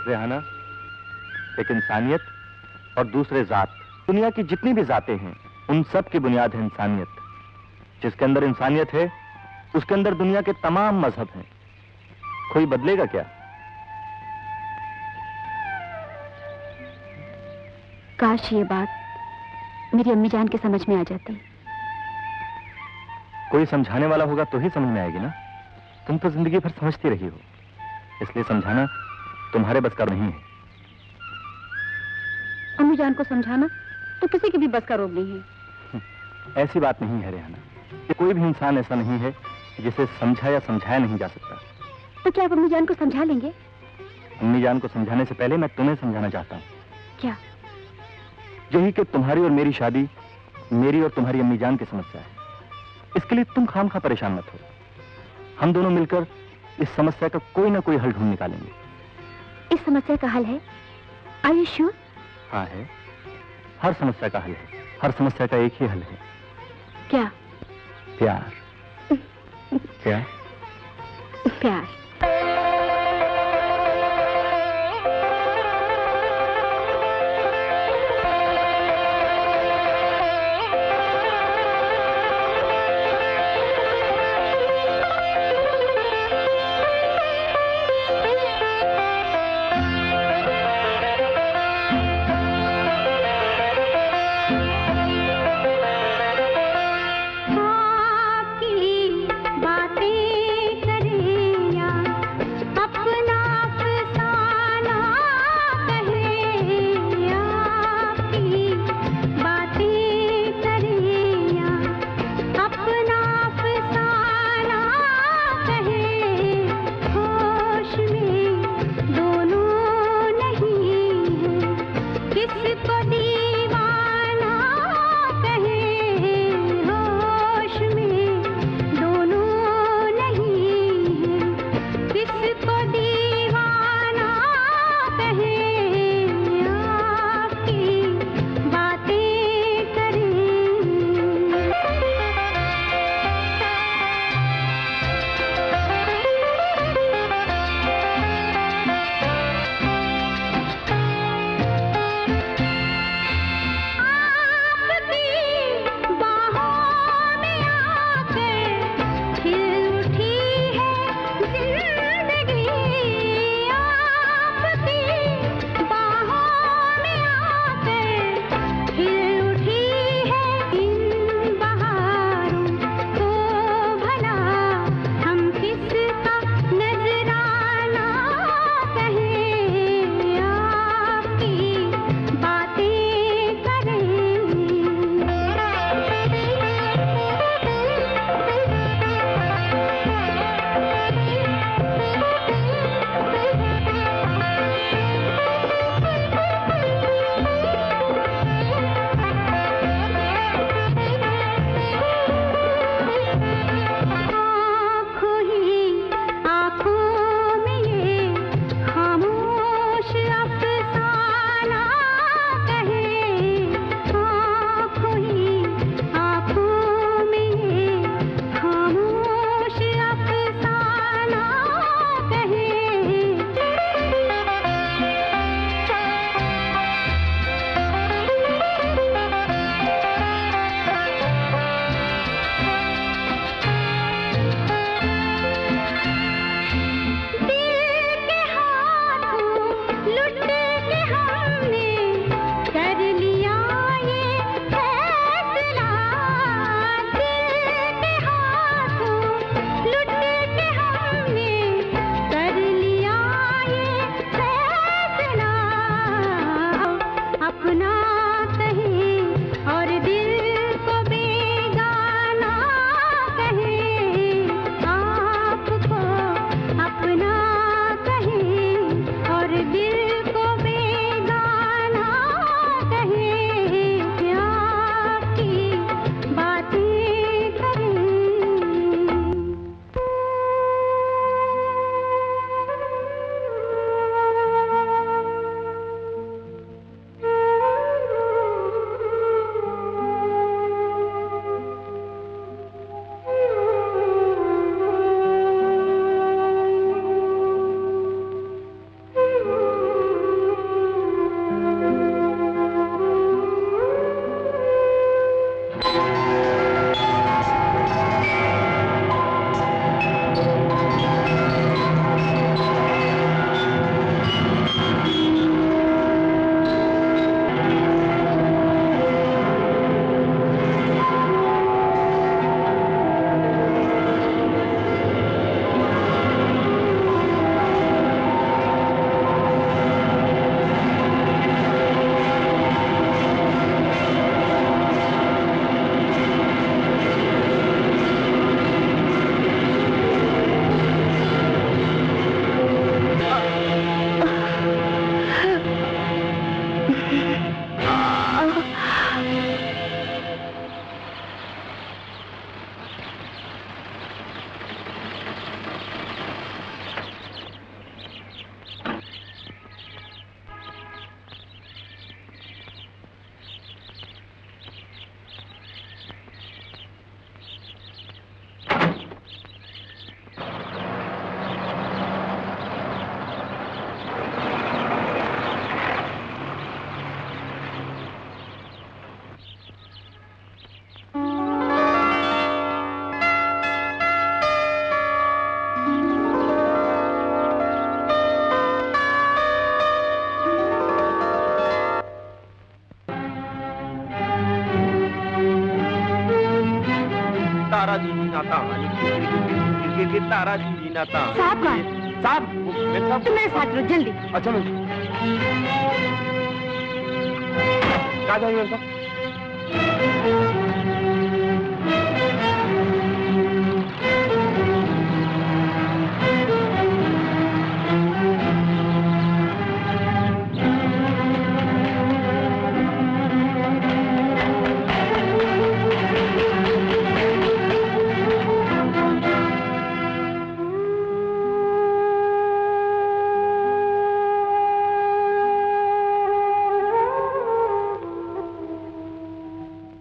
रेहाना, एक इंसानियत और दूसरे जात। दुनिया की जितनी भी जातें हैं उन सब की बुनियाद है इंसानियत। जिसके अंदर इंसानियत है उसके अंदर दुनिया के तमाम मजहब हैं। कोई बदलेगा क्या? काश ये बात मेरी अम्मी जान के समझ में आ जाती। कोई समझाने वाला होगा तो ही समझ में आएगी ना। तुम तो जिंदगी भर समझती रही हो, इसलिए समझाना तुम्हारे बस का नहीं है। अम्मी जान को समझाना तो किसी की भी बस का रोग नहीं है। ऐसी बात नहीं है रेहाना, कि कोई भी इंसान ऐसा नहीं है जिसे समझा या समझाया नहीं जा सकता। तो क्या आप अम्मी जान को समझा लेंगे? अम्मी जान को समझाने से पहले मैं तुम्हें समझाना चाहता हूँ। क्या? यही कि तुम्हारी और मेरी शादी मेरी और तुम्हारी अम्मी जान की समस्या है। इसके लिए तुम खामखा परेशान मत हो। हम दोनों मिलकर इस समस्या का कोई ना कोई हल ढूंढ निकालेंगे। इस समस्या का हल है? Are you sure? हाँ है। हर समस्या का हल है। हर समस्या का एक ही हल है। क्या? प्यार। क्या? प्यार। आपकी बातें करें या तारा जी नाता के तारा जी नाता साहब कहाँ है? साहब मेरे साहब तुम मेरे साथ चलो जल्दी। अच्छा मैं कहाँ जाएंगे मेरे साहब?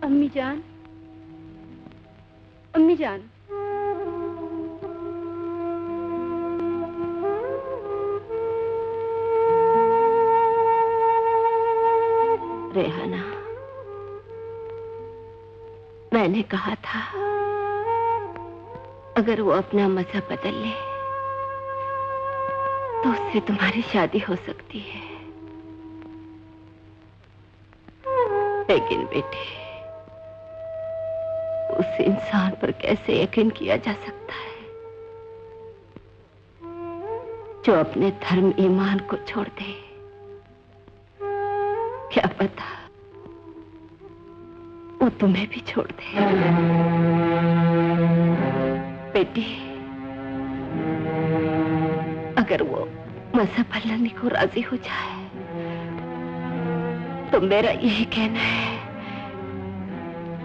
अम्मी जान, अम्मी जान। रेहाना, मैंने कहा था अगर वो अपना मजहब बदल ले तो उससे तुम्हारी शादी हो सकती है। लेकिन बेटे, उस इंसान पर कैसे यकीन किया जा सकता है जो अपने धर्म ईमान को छोड़ दे? क्या पता वो तुम्हें भी छोड़ दे। बेटी, अगर वो मजहब बदलने को राजी हो जाए तो मेरा यही कहना है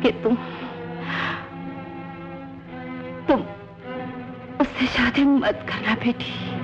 कि तुम उससे शादी मत करना बेटी।